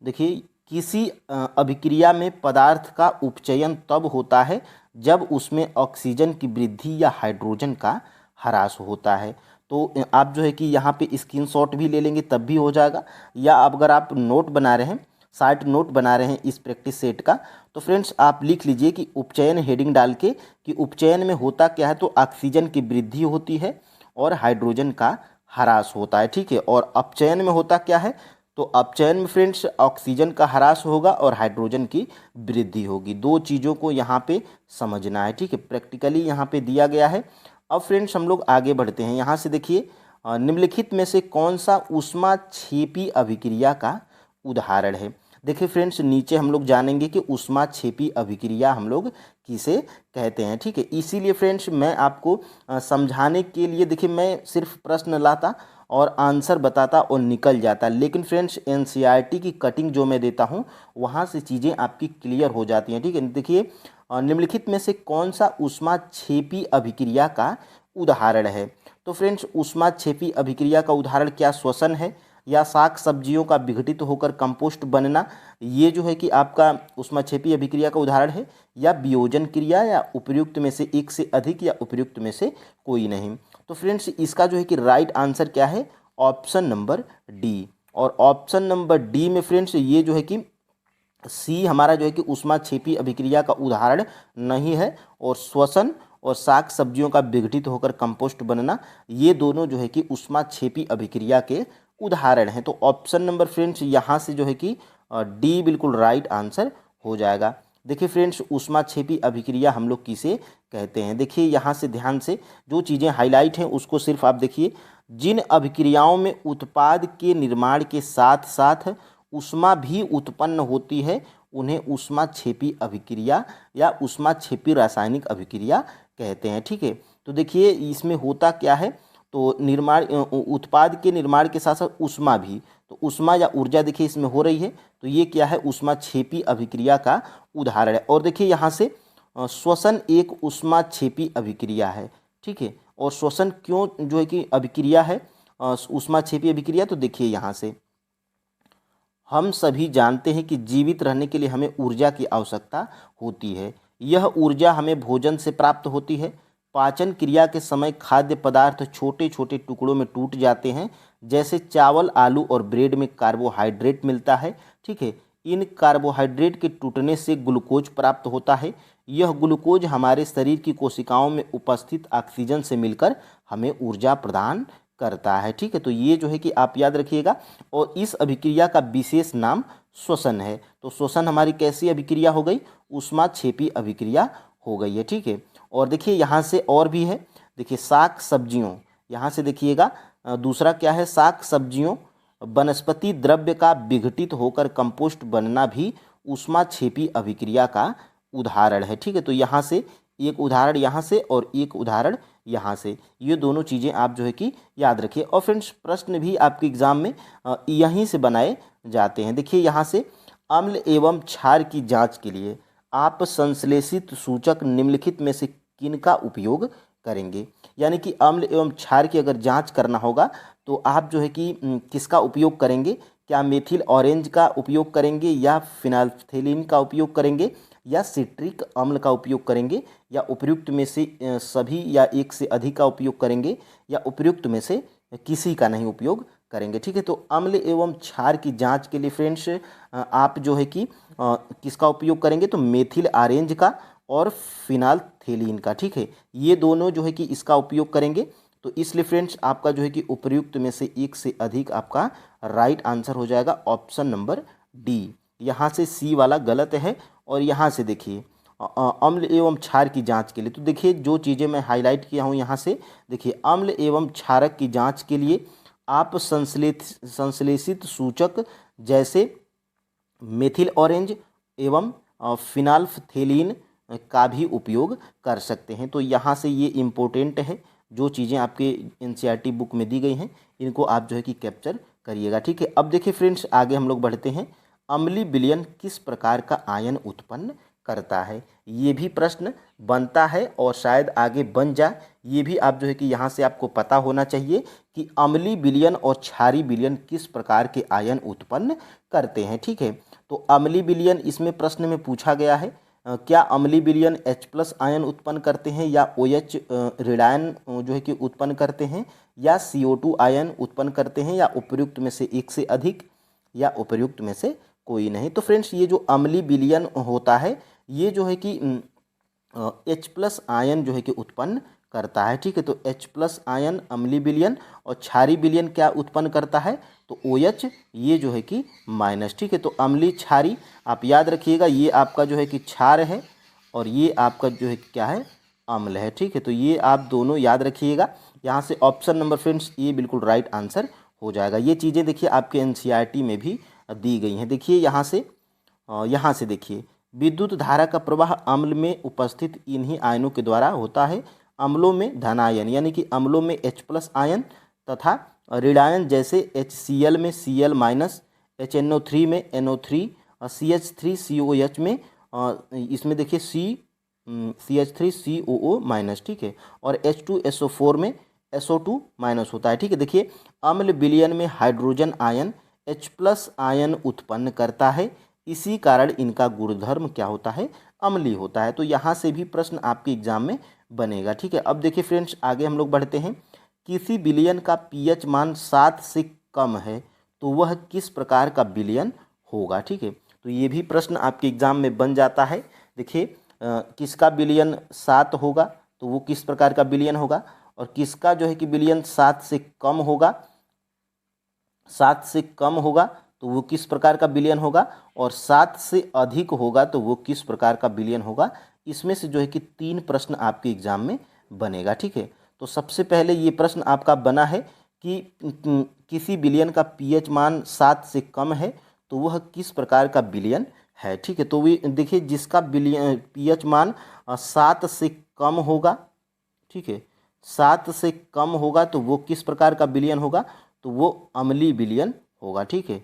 देखिए, किसी अभिक्रिया में पदार्थ का उपचयन तब होता है जब उसमें ऑक्सीजन की वृद्धि या हाइड्रोजन का ह्रास होता है। तो आप जो है कि यहाँ पे स्क्रीनशॉट भी ले लेंगे तब भी हो जाएगा, या अगर आप नोट बना रहे हैं, शार्ट नोट बना रहे हैं इस प्रैक्टिस सेट का, तो फ्रेंड्स आप लिख लीजिए कि उपचयन हेडिंग डाल के कि उपचयन में होता क्या है। तो ऑक्सीजन की वृद्धि होती है और हाइड्रोजन का ह्रास होता है। ठीक है, और अपचयन में होता क्या है? तो अपचयन में फ्रेंड्स ऑक्सीजन का ह्रास होगा और हाइड्रोजन की वृद्धि होगी। दो चीज़ों को यहाँ पे समझना है। ठीक है, प्रैक्टिकली यहाँ पे दिया गया है। अब फ्रेंड्स हम लोग आगे बढ़ते हैं। यहाँ से देखिए, निम्नलिखित में से कौन सा ऊष्माक्षेपी अभिक्रिया का उदाहरण है? देखिए फ्रेंड्स, नीचे हम लोग जानेंगे कि ऊष्माक्षेपी अभिक्रिया हम लोग किसे कहते हैं। ठीक है, इसीलिए फ्रेंड्स मैं आपको समझाने के लिए, देखिए मैं सिर्फ प्रश्न लाता और आंसर बताता और निकल जाता, लेकिन फ्रेंड्स एनसीईआरटी की कटिंग जो मैं देता हूँ वहाँ से चीज़ें आपकी क्लियर हो जाती हैं। ठीक है, देखिए, निम्नलिखित में से कौन सा ऊष्माक्षेपी अभिक्रिया का उदाहरण है? तो फ्रेंड्स, ऊष्माक्षेपी अभिक्रिया का उदाहरण क्या श्वसन है, या शाक सब्जियों का विघटित होकर कंपोस्ट बनना, ये जो है कि आपका ऊष्माक्षेपी अभिक्रिया का उदाहरण है, या वियोजन क्रिया, या उपर्युक्त में से एक से अधिक, या उपर्युक्त में से कोई नहीं? तो फ्रेंड्स इसका जो है कि राइट आंसर क्या है? Option number D. और ऑप्शन नंबर डी में फ्रेंड्स ये जो है कि सी हमारा जो है कि ऊष्माक्षेपी अभिक्रिया का उदाहरण नहीं है, और श्वसन और शाक सब्जियों का विघटित होकर कंपोस्ट बनना, ये दोनों जो है कि ऊष्माक्षेपी अभिक्रिया के उदाहरण हैं। तो ऑप्शन नंबर फ्रेंड्स यहाँ से जो है कि डी बिल्कुल राइट आंसर हो जाएगा। देखिए फ्रेंड्स, ऊष्माक्षेपी अभिक्रिया हम लोग किसे कहते हैं। देखिए यहाँ से ध्यान से जो चीज़ें हाईलाइट हैं उसको सिर्फ आप देखिए। जिन अभिक्रियाओं में उत्पाद के निर्माण के साथ साथ ऊष्मा भी उत्पन्न होती है उन्हें ऊष्माक्षेपी अभिक्रिया या ऊष्माक्षेपी रासायनिक अभिक्रिया कहते हैं। ठीक है, तो देखिए इसमें होता क्या है, तो निर्माण उत्पाद के निर्माण के साथ साथ ऊष्मा भी, तो ऊष्मा या ऊर्जा देखिए इसमें हो रही है, तो ये क्या है, ऊष्माक्षेपी अभिक्रिया का उदाहरण है। और देखिए यहाँ से श्वसन एक ऊष्माक्षेपी अभिक्रिया है। ठीक है, और श्वसन क्यों जो है कि अभिक्रिया है, ऊष्माक्षेपी अभिक्रिया, तो देखिए यहाँ से हम सभी जानते हैं कि जीवित रहने के लिए हमें ऊर्जा की आवश्यकता होती है। यह ऊर्जा हमें भोजन से प्राप्त होती है। पाचन क्रिया के समय खाद्य पदार्थ छोटे छोटे टुकड़ों में टूट जाते हैं, जैसे चावल, आलू और ब्रेड में कार्बोहाइड्रेट मिलता है। ठीक है, इन कार्बोहाइड्रेट के टूटने से ग्लूकोज प्राप्त होता है। यह ग्लूकोज हमारे शरीर की कोशिकाओं में उपस्थित ऑक्सीजन से मिलकर हमें ऊर्जा प्रदान करता है। ठीक है, तो ये जो है कि आप याद रखिएगा। और इस अभिक्रिया का विशेष नाम श्वसन है। तो श्वसन हमारी कैसी अभिक्रिया हो गई, ऊष्माक्षेपी अभिक्रिया हो गई है। ठीक है, और देखिए यहाँ से और भी है, देखिए शाक सब्जियों, यहाँ से देखिएगा दूसरा क्या है, शाक सब्जियों वनस्पति द्रव्य का विघटित होकर कंपोस्ट बनना भी ऊष्माक्षेपी अभिक्रिया का उदाहरण है। ठीक है, तो यहाँ से एक उदाहरण यहाँ से और एक उदाहरण यहाँ से, ये दोनों चीज़ें आप जो है कि याद रखिए। और फ्रेंड्स प्रश्न भी आपके एग्जाम में यहीं से बनाए जाते हैं। देखिए यहाँ से अम्ल एवं क्षार की जांच के लिए आप संश्लेषित सूचक निम्नलिखित में से किनका उपयोग करेंगे। यानी कि अम्ल एवं क्षार की अगर जांच करना होगा तो आप जो है कि किसका उपयोग करेंगे, क्या मेथिल ऑरेंज का उपयोग करेंगे या फिनाल्फ्थेलिन का उपयोग करेंगे या सिट्रिक अम्ल का उपयोग करेंगे या उपर्युक्त में से सभी या एक से अधिक का उपयोग करेंगे या उपर्युक्त में से किसी का नहीं उपयोग करेंगे। ठीक है, तो अम्ल एवं क्षार की जांच के लिए फ्रेंड्स आप जो है कि किसका उपयोग करेंगे, तो मेथिल ऑरेंज का और फिनाल्फ्थेलिन का। ठीक है, ये दोनों जो है कि इसका उपयोग करेंगे। तो इसलिए फ्रेंड्स आपका जो है कि उपर्युक्त में से एक से अधिक आपका राइट आंसर हो जाएगा ऑप्शन नंबर डी। यहाँ से सी वाला गलत है। और यहाँ से देखिए अम्ल एवं क्षार की जांच के लिए, तो देखिए जो चीज़ें मैं हाईलाइट किया हूँ यहाँ से, देखिए अम्ल एवं क्षारक की जांच के लिए आप संश्लेषित सूचक जैसे मेथिल ऑरेंज एवं फिनाल्फ्थेलिन का भी उपयोग कर सकते हैं। तो यहाँ से ये इम्पोर्टेंट है, जो चीज़ें आपके एनसीईआरटी बुक में दी गई हैं इनको आप जो है कि कैप्चर करिएगा। ठीक है, अब देखिए फ्रेंड्स आगे हम लोग बढ़ते हैं। अम्लीय विलयन किस प्रकार का आयन उत्पन्न करता है, ये भी प्रश्न बनता है और शायद आगे बन जाए। ये भी आप जो है कि यहाँ से आपको पता होना चाहिए कि अम्लीय विलयन और क्षारीय विलयन किस प्रकार के आयन उत्पन्न करते हैं। ठीक है, तो अम्लीय विलयन इसमें प्रश्न में पूछा गया है, क्या अम्लीय विलयन H+ आयन उत्पन्न करते हैं या OH ऋण आयन जो है कि उत्पन्न करते हैं या CO2 आयन उत्पन्न करते हैं या उपर्युक्त में से एक से अधिक या उपर्युक्त में से कोई नहीं। तो फ्रेंड्स ये जो अम्लीय विलयन होता है ये जो है कि H+ आयन जो है कि उत्पन्न करता है। ठीक है, तो H+ आयन अम्लीय विलयन, और क्षारीय विलयन क्या उत्पन्न करता है, तो OH ये जो है कि माइनस। ठीक है, तो अम्लीय क्षारीय आप याद रखिएगा, ये आपका जो है कि क्षार है और ये आपका जो है कि क्या है, अम्ल है। ठीक है, तो ये आप दोनों याद रखिएगा। यहाँ से ऑप्शन नंबर फ्रेंड्स ये बिल्कुल राइट आंसर हो जाएगा। ये चीज़ें देखिए आपके एनसीईआरटी में भी दी गई हैं। देखिए यहाँ से देखिए विद्युत धारा का प्रवाह अम्ल में उपस्थित इन्हीं आयनों के द्वारा होता है। अम्लों में धनायन यानी कि अम्लों में H+ आयन तथा ऋणायन जैसे HCl में Cl-, HNO3 में NO3, CH3COH में इसमें देखिए CH3COO-। ठीक है, और H2SO4 में SO2- होता है। ठीक है, देखिए अम्ल विलयन में हाइड्रोजन आयन H+ आयन उत्पन्न करता है, इसी कारण इनका गुणधर्म क्या होता है, अम्लीय होता है। तो यहाँ से भी प्रश्न आपके एग्जाम में बनेगा। ठीक है, अब देखिए फ्रेंड्स आगे हम लोग बढ़ते हैं। किसी विलयन का pH मान 7 से कम है तो वह किस प्रकार का विलयन होगा। ठीक है, तो ये भी प्रश्न आपके एग्जाम में बन जाता है। देखिए किसका विलयन 7 होगा तो वो किस प्रकार का विलयन होगा, और किसका जो है कि विलयन 7 से कम होगा, 7 से कम होगा तो वो किस प्रकार का विलयन होगा, और 7 से अधिक होगा तो वो किस प्रकार का विलयन होगा, इसमें से जो है कि 3 प्रश्न आपके एग्जाम में बनेगा, ठीक है। तो सबसे पहले ये प्रश्न आपका बना है कि किसी विलयन का पीएच मान 7 से कम है तो वह किस प्रकार का विलयन है, ठीक है। तो वे देखिए जिसका विलयन पीएच मान 7 से कम होगा, ठीक है, 7 से कम होगा तो वो किस प्रकार का विलयन होगा, तो वो अम्लीय विलयन होगा, ठीक है,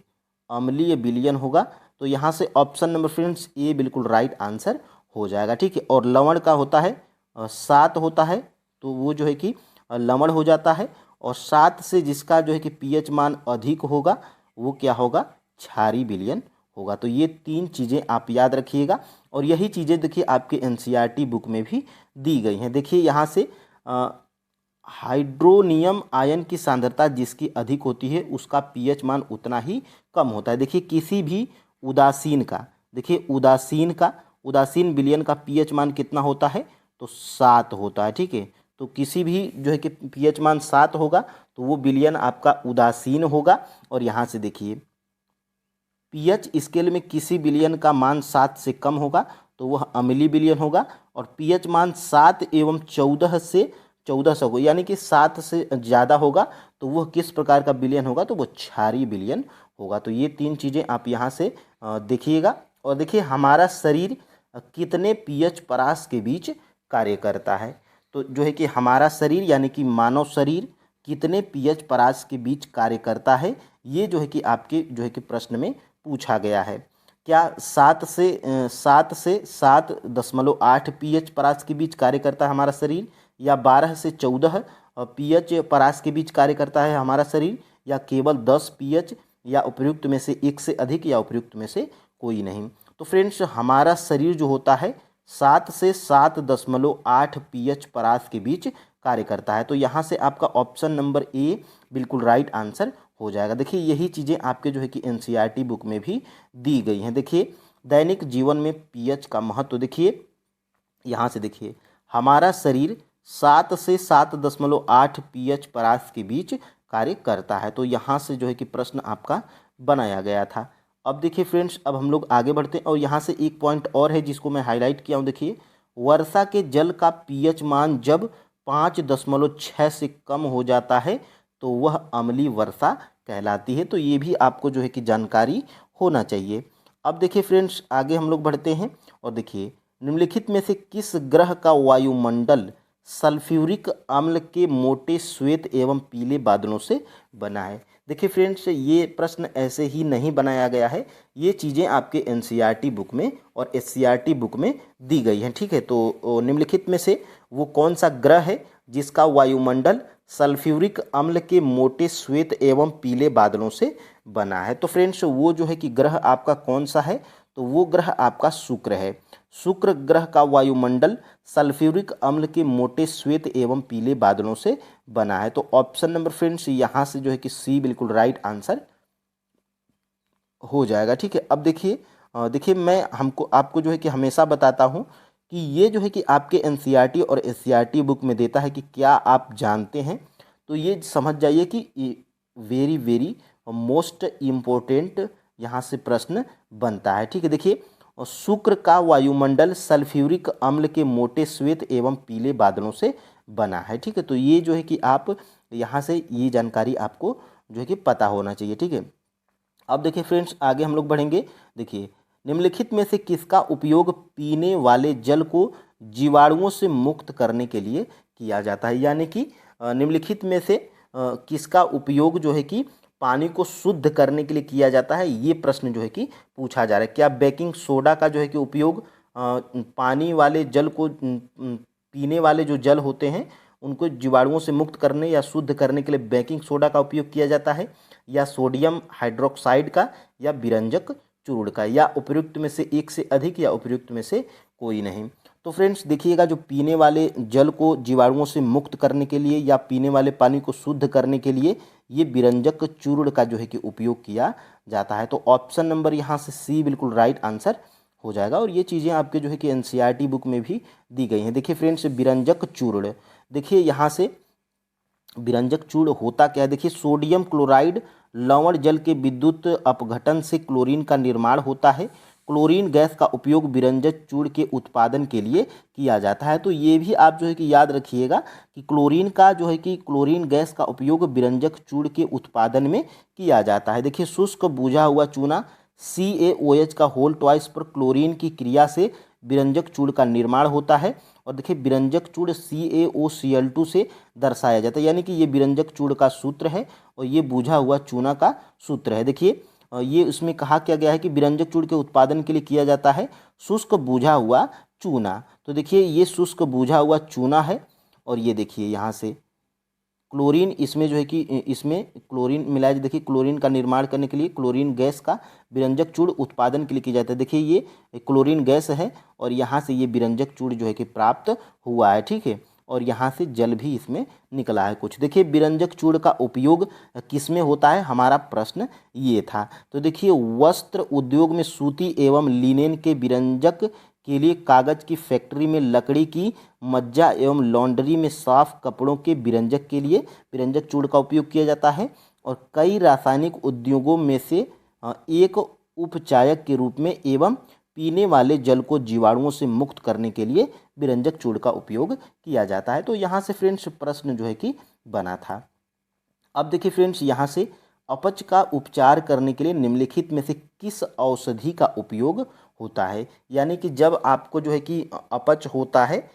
अम्लीय विलयन होगा। तो यहाँ से ऑप्शन नंबर फ्रेंड्स ए बिल्कुल राइट आंसर हो जाएगा, ठीक है। और लवण का होता है 7 होता है तो वो जो है कि लवण हो जाता है, और 7 से जिसका जो है कि पीएच मान अधिक होगा वो क्या होगा, क्षारीय विलयन होगा। तो ये 3 चीज़ें आप याद रखिएगा, और यही चीज़ें देखिए आपके एनसीईआरटी बुक में भी दी गई हैं। देखिए यहाँ से हाइड्रोनियम आयन की सांद्रता जिसकी अधिक होती है उसका पीएच मान उतना ही कम होता है। देखिए किसी भी उदासीन का, देखिए उदासीन विलयन का पीएच मान कितना होता है, तो 7 होता है, ठीक है। तो किसी भी जो है कि पीएच मान 7 होगा तो वो विलयन आपका उदासीन होगा। और यहाँ से देखिए पीएच स्केल में किसी विलयन का मान 7 से कम होगा तो वह अम्लीय विलयन होगा, और पीएच मान 7 एवं 14 से 1400 को यानी कि 7 से ज़्यादा होगा तो वह किस प्रकार का विलयन होगा, तो वो क्षारीय विलयन होगा। तो ये 3 चीज़ें आप यहाँ से देखिएगा। और देखिए हमारा शरीर कितने पीएच परास के बीच कार्य करता है, तो जो है कि हमारा शरीर यानी कि मानव शरीर कितने पीएच परास के बीच कार्य करता है, ये जो है कि आपके जो है कि प्रश्न में पूछा गया है। क्या 7 से 7.8 पीएच परास के बीच कार्य करता है हमारा शरीर, या 12 से 14 पीएच परास के बीच कार्य करता है हमारा शरीर, या केवल 10 पीएच, या उपयुक्त में से एक से अधिक, या उपयुक्त में से कोई नहीं। तो फ्रेंड्स हमारा शरीर जो होता है 7 से 7.8 पीएच परास के बीच कार्य करता है। तो यहाँ से आपका ऑप्शन नंबर ए बिल्कुल राइट आंसर हो जाएगा। देखिए यही चीज़ें आपके जो है कि एनसीईआरटी बुक में भी दी गई हैं। देखिए दैनिक जीवन में पीएच का महत्व, देखिए यहाँ से देखिए हमारा शरीर 7 से 7.8 पीएच परास के बीच कार्य करता है। तो यहाँ से जो है कि प्रश्न आपका बनाया गया था। अब देखिए फ्रेंड्स अब हम लोग आगे बढ़ते हैं, और यहाँ से एक पॉइंट और है जिसको मैं हाईलाइट किया हूँ। देखिए वर्षा के जल का पीएच मान जब 5.6 से कम हो जाता है तो वह अम्लीय वर्षा कहलाती है। तो ये भी आपको जो है कि जानकारी होना चाहिए। अब देखिए फ्रेंड्स आगे हम लोग बढ़ते हैं, और देखिए निम्नलिखित में से किस ग्रह का वायुमंडल सल्फ्यूरिक अम्ल के मोटे श्वेत एवं पीले बादलों से बना है। देखिए फ्रेंड्स ये प्रश्न ऐसे ही नहीं बनाया गया है, ये चीज़ें आपके एनसीईआरटी बुक में और एससीईआरटी बुक में दी गई हैं, ठीक है। तो निम्नलिखित में से वो कौन सा ग्रह है जिसका वायुमंडल सल्फ्यूरिक अम्ल के मोटे श्वेत एवं पीले बादलों से बना है। तो फ्रेंड्स वो जो है कि ग्रह आपका कौन सा है, तो वो ग्रह आपका शुक्र है। शुक्र ग्रह का वायुमंडल सल्फ्यूरिक अम्ल के मोटे श्वेत एवं पीले बादलों से बना है। तो ऑप्शन नंबर फ्रेंड्स यहाँ से जो है कि सी बिल्कुल राइट आंसर हो जाएगा, ठीक है। अब देखिए मैं आपको जो है कि हमेशा बताता हूँ कि ये जो है कि आपके एनसीईआरटी और एससीईआरटी बुक में देता है कि क्या आप जानते हैं, तो ये समझ जाइए कि वेरी वेरी मोस्ट इम्पोर्टेंट यहाँ से प्रश्न बनता है, ठीक है। देखिए शुक्र का वायुमंडल सल्फ्यूरिक अम्ल के मोटे श्वेत एवं पीले बादलों से बना है, ठीक है। तो ये जो है कि आप यहाँ से ये जानकारी आपको जो है कि पता होना चाहिए, ठीक है। अब देखिए फ्रेंड्स आगे हम लोग बढ़ेंगे। देखिए निम्नलिखित में से किसका उपयोग पीने वाले जल को जीवाणुओं से मुक्त करने के लिए किया जाता है, यानी कि निम्नलिखित में से किसका उपयोग जो है कि पानी को शुद्ध करने के लिए किया जाता है, ये प्रश्न जो है कि पूछा जा रहा है। क्या बेकिंग सोडा का जो है कि उपयोग पानी वाले जल को पीने वाले जो जल होते हैं उनको जीवाणुओं से मुक्त करने या शुद्ध करने के लिए बेकिंग सोडा का उपयोग किया जाता है, या सोडियम हाइड्रोक्साइड का, या विरंजक चूर्ण का, या उपयुक्त में से एक से अधिक, या उपयुक्त में से कोई नहीं। तो फ्रेंड्स देखिएगा जो पीने वाले जल को जीवाणुओं से मुक्त करने के लिए या पीने वाले पानी को शुद्ध करने के लिए ये विरंजक चूर्ण का जो है कि उपयोग किया जाता है। तो ऑप्शन नंबर यहाँ से सी बिल्कुल राइट आंसर हो जाएगा। और ये चीज़ें आपके जो है कि एनसीईआरटी बुक में भी दी गई हैं। देखिए फ्रेंड्स विरंजक चूर्ण, देखिए यहाँ से विरंजक चूर्ण होता क्या है। देखिए सोडियम क्लोराइड लवण जल के विद्युत अपघटन से क्लोरीन का निर्माण होता है। क्लोरीन गैस का उपयोग विरंजक चूर्ण के उत्पादन के लिए किया जाता है। तो ये भी आप जो है कि याद रखिएगा कि क्लोरीन गैस का उपयोग विरंजक चूर्ण के उत्पादन में किया जाता है। देखिए, शुष्क बुझा हुआ चूना CaOH का होल ट्वाइस पर क्लोरीन की क्रिया से विरंजक चूर्ण का निर्माण होता है। और देखिए, विरंजक चूर्ण CaOCl2 से दर्शाया जाता है, यानी कि ये विरंजक चूर्ण का सूत्र है और ये बुझा हुआ चूना का सूत्र है। देखिए, ये उसमें कहा क्या गया है कि विरंजक चूर्ण के उत्पादन के लिए किया जाता है शुष्क बुझा हुआ चूना। तो देखिए, ये शुष्क बुझा हुआ चूना है और ये देखिए यहाँ से क्लोरीन इसमें जो है कि इसमें क्लोरीन मिलाया। देखिए, क्लोरीन का निर्माण करने के लिए क्लोरीन गैस का विरंजक चूर्ण उत्पादन के लिए किया जाता है। देखिए, ये क्लोरीन गैस है और यहाँ से ये विरंजक चूर्ण जो है कि प्राप्त हुआ है, ठीक है। और यहाँ से जल भी इसमें निकला है कुछ। देखिए, विरंजक चूर्ण का उपयोग किस में होता है, हमारा प्रश्न ये था। तो देखिए, वस्त्र उद्योग में सूती एवं लिनेन के विरंजक के लिए, कागज की फैक्ट्री में लकड़ी की मज्जा एवं लॉन्ड्री में साफ कपड़ों के विरंजक के लिए विरंजक चूर्ण का उपयोग किया जाता है। और कई रासायनिक उद्योगों में से एक उपचायक के रूप में एवं पीने वाले जल को जीवाणुओं से मुक्त करने के लिए विरंजक चूर्ण का उपयोग किया जाता है। तो यहाँ से फ्रेंड्स प्रश्न जो है कि बना था। अब देखिए फ्रेंड्स, यहाँ से अपच का उपचार करने के लिए निम्नलिखित में से किस औषधि का उपयोग होता है, यानी कि जब आपको जो है कि अपच होता है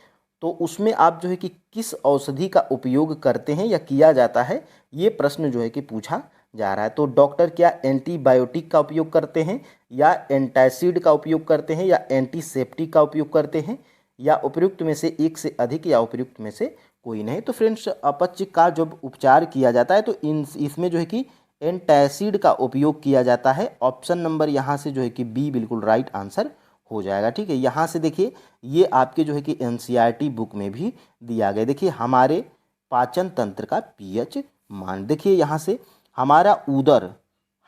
तो उसमें आप जो है कि किस औषधि का उपयोग करते हैं या किया जाता है, ये प्रश्न जो है कि पूछा जा रहा है। तो डॉक्टर क्या एंटीबायोटिक का उपयोग करते हैं या एंटासिड का उपयोग करते हैं या एंटीसेप्टिक का उपयोग करते हैं या उपयुक्त में से एक से अधिक या उपयुक्त में से कोई नहीं। तो फ्रेंड्स, अपच का जब उपचार किया जाता है तो इसमें जो है कि एंटासिड का उपयोग किया जाता है। ऑप्शन नंबर यहाँ से जो है कि बी बिल्कुल राइट आंसर हो जाएगा, ठीक है। यहाँ से देखिए, ये आपके जो है कि NCERT बुक में भी दिया गया। देखिए, हमारे पाचन तंत्र का pH मान। देखिए, यहाँ से हमारा उदर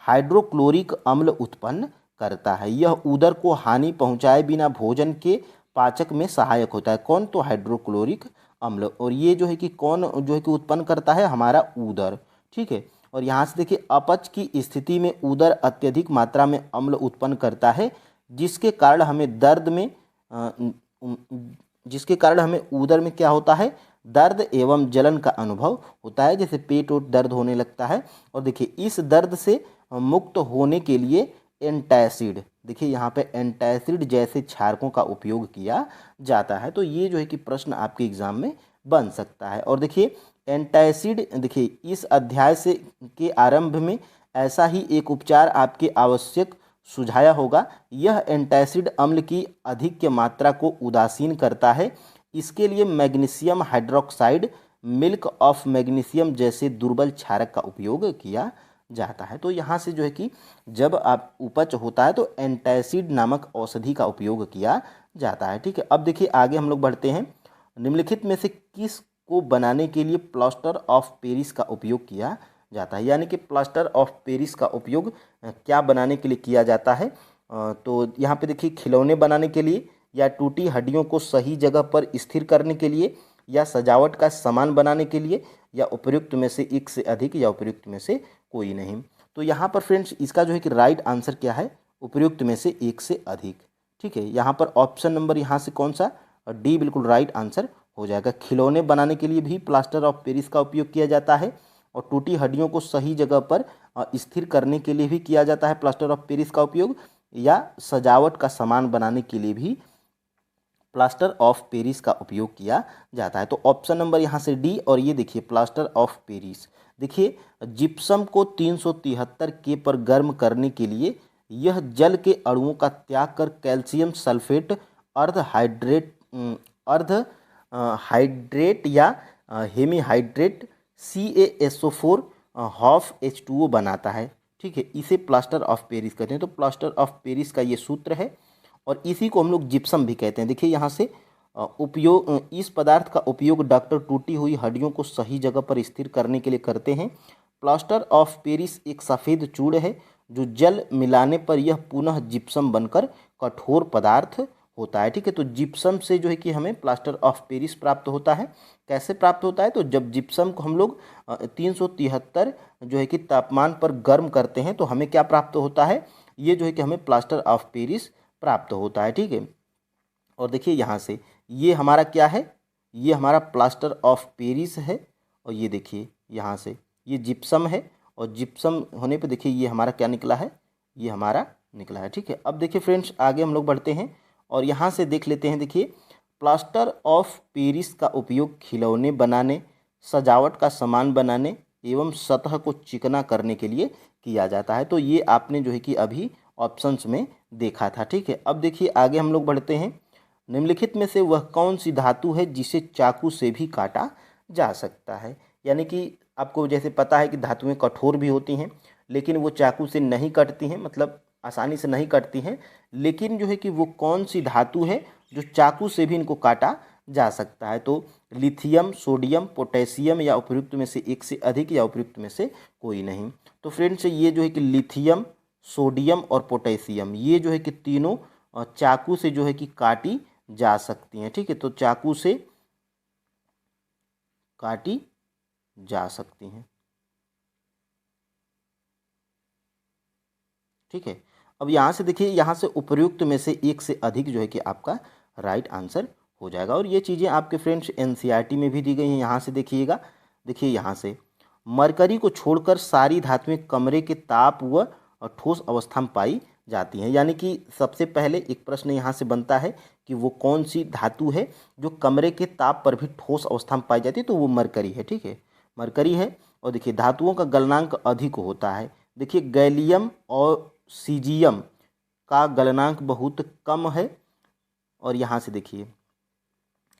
हाइड्रोक्लोरिक अम्ल उत्पन्न करता है। यह उदर को हानि पहुँचाए बिना भोजन के पाचक में सहायक होता है। कौन? तो हाइड्रोक्लोरिक अम्ल। और ये जो है कि कौन जो है कि उत्पन्न करता है, हमारा उदर, ठीक है। और यहाँ से देखिए, अपच की स्थिति में उदर अत्यधिक मात्रा में अम्ल उत्पन्न करता है, जिसके कारण हमें उदर में क्या होता है, दर्द एवं जलन का अनुभव होता है, जैसे पेट और दर्द होने लगता है। और देखिए, इस दर्द से मुक्त होने के लिए एंटासिड, देखिए यहाँ पे एंटासिड जैसे क्षारकों का उपयोग किया जाता है। तो ये जो है कि प्रश्न आपके एग्जाम में बन सकता है। और देखिए, एंटासिड, देखिए इस अध्याय से के आरंभ में ऐसा ही एक उपचार आपके आवश्यक सुझाया होगा। यह एंटासिड अम्ल की अधिक मात्रा को उदासीन करता है। इसके लिए magnesium hydroxide, milk of magnesium जैसे दुर्बल क्षारक का उपयोग किया जाता है। तो यहाँ से जो है कि जब आप उपच होता है तो एंटासिड नामक औषधि का उपयोग किया जाता है, ठीक है। अब देखिए, आगे हम लोग बढ़ते हैं। निम्नलिखित में से किस को बनाने के लिए प्लास्टर ऑफ पेरिस का उपयोग किया जाता है, यानी कि प्लास्टर ऑफ पेरिस का उपयोग क्या बनाने के लिए किया जाता है। तो यहाँ पे देखिए, खिलौने बनाने के लिए या टूटी हड्डियों को सही जगह पर स्थिर करने के लिए या सजावट का सामान बनाने के लिए या उपयुक्त में से एक से अधिक या उपयुक्त में से कोई नहीं। तो यहाँ पर फ्रेंड्स, इसका जो है कि राइट आंसर क्या है, उपयुक्त में से एक से अधिक, ठीक है। यहाँ पर ऑप्शन नंबर यहाँ से कौन सा, डी बिल्कुल राइट आंसर हो जाएगा। खिलौने बनाने के लिए भी प्लास्टर ऑफ पेरिस का उपयोग किया जाता है और टूटी हड्डियों को सही जगह पर स्थिर करने के लिए भी किया जाता है प्लास्टर ऑफ पेरिस का उपयोग, या सजावट का सामान बनाने के लिए भी प्लास्टर ऑफ पेरिस का उपयोग किया जाता है। तो ऑप्शन नंबर यहाँ से डी। और ये देखिए, प्लास्टर ऑफ पेरिस, देखिए जिप्सम को 373 के पर गर्म करने के लिए यह जल के अणुओं का त्याग कर कैल्शियम सल्फेट अर्ध हाइड्रेट या हेमीहाइड्रेट CaSO4 हाफ H2O बनाता है, ठीक है। इसे प्लास्टर ऑफ पेरिस कहते हैं। तो प्लास्टर ऑफ पेरिस का ये सूत्र है और इसी को हम लोग जिप्सम भी कहते हैं। देखिए यहाँ से इस पदार्थ का उपयोग डॉक्टर टूटी हुई हड्डियों को सही जगह पर स्थिर करने के लिए करते हैं। प्लास्टर ऑफ पेरिस एक सफ़ेद चूर्ण है जो जल मिलाने पर यह पुनः जिप्सम बनकर कठोर पदार्थ होता है, ठीक है। तो जिप्सम से जो है कि हमें प्लास्टर ऑफ पेरिस प्राप्त होता है। कैसे प्राप्त होता है, तो जब जिप्सम को हम लोग 373 जो है कि तापमान पर गर्म करते हैं तो हमें क्या प्राप्त होता है, ये जो है कि हमें प्लास्टर ऑफ पेरिस प्राप्त होता है। ठीक है, और देखिए यहाँ से ये हमारा क्या है, ये हमारा प्लास्टर ऑफ पेरिस है, और ये देखिए यहाँ से ये जिप्सम है, और जिप्सम होने पे देखिए ये हमारा क्या निकला है, ये हमारा निकला है। ठीक है, अब देखिए फ्रेंड्स आगे हम लोग बढ़ते हैं और यहाँ से देख लेते हैं। देखिए प्लास्टर ऑफ पेरिस का उपयोग खिलौने बनाने, सजावट का सामान बनाने एवं सतह को चिकना करने के लिए किया जाता है। तो ये आपने जो है कि अभी ऑप्शंस में देखा था। ठीक है, अब देखिए आगे हम लोग बढ़ते हैं। निम्नलिखित में से वह कौन सी धातु है जिसे चाकू से भी काटा जा सकता है। यानी कि आपको जैसे पता है कि धातुएं कठोर भी होती हैं, लेकिन वो चाकू से नहीं कटती हैं, मतलब आसानी से नहीं कटती हैं। लेकिन जो है कि वो कौन सी धातु है जो चाकू से भी इनको काटा जा सकता है। तो लिथियम, सोडियम, पोटेशियम या उपयुक्त में से एक से अधिक या उपयुक्त में से कोई नहीं। तो फ्रेंड्स ये जो है कि लिथियम, सोडियम और पोटेशियम ये जो है कि तीनों चाकू से जो है कि काटी जा सकती हैं। ठीक है, तो चाकू से काटी जा सकती हैं। ठीक है, अब यहाँ से देखिए, यहाँ से उपर्युक्त में से एक से अधिक जो है कि आपका राइट आंसर हो जाएगा। और ये चीज़ें आपके फ्रेंड्स एनसीईआरटी में भी दी गई हैं। यहाँ से देखिएगा, देखिए यहाँ से मरकरी को छोड़कर सारी धातुएं कमरे के ताप व ठोस अवस्था में पाई जाती हैं। यानी कि सबसे पहले एक प्रश्न यहाँ से बनता है कि वो कौन सी धातु है जो कमरे के ताप पर भी ठोस अवस्था में पाई जाती है। तो वो मरकरी है। ठीक है, मरकरी है। और देखिए धातुओं का गलनांक अधिक होता है। देखिए गैलियम और सीजियम का गलनांक बहुत कम है। और यहाँ से देखिए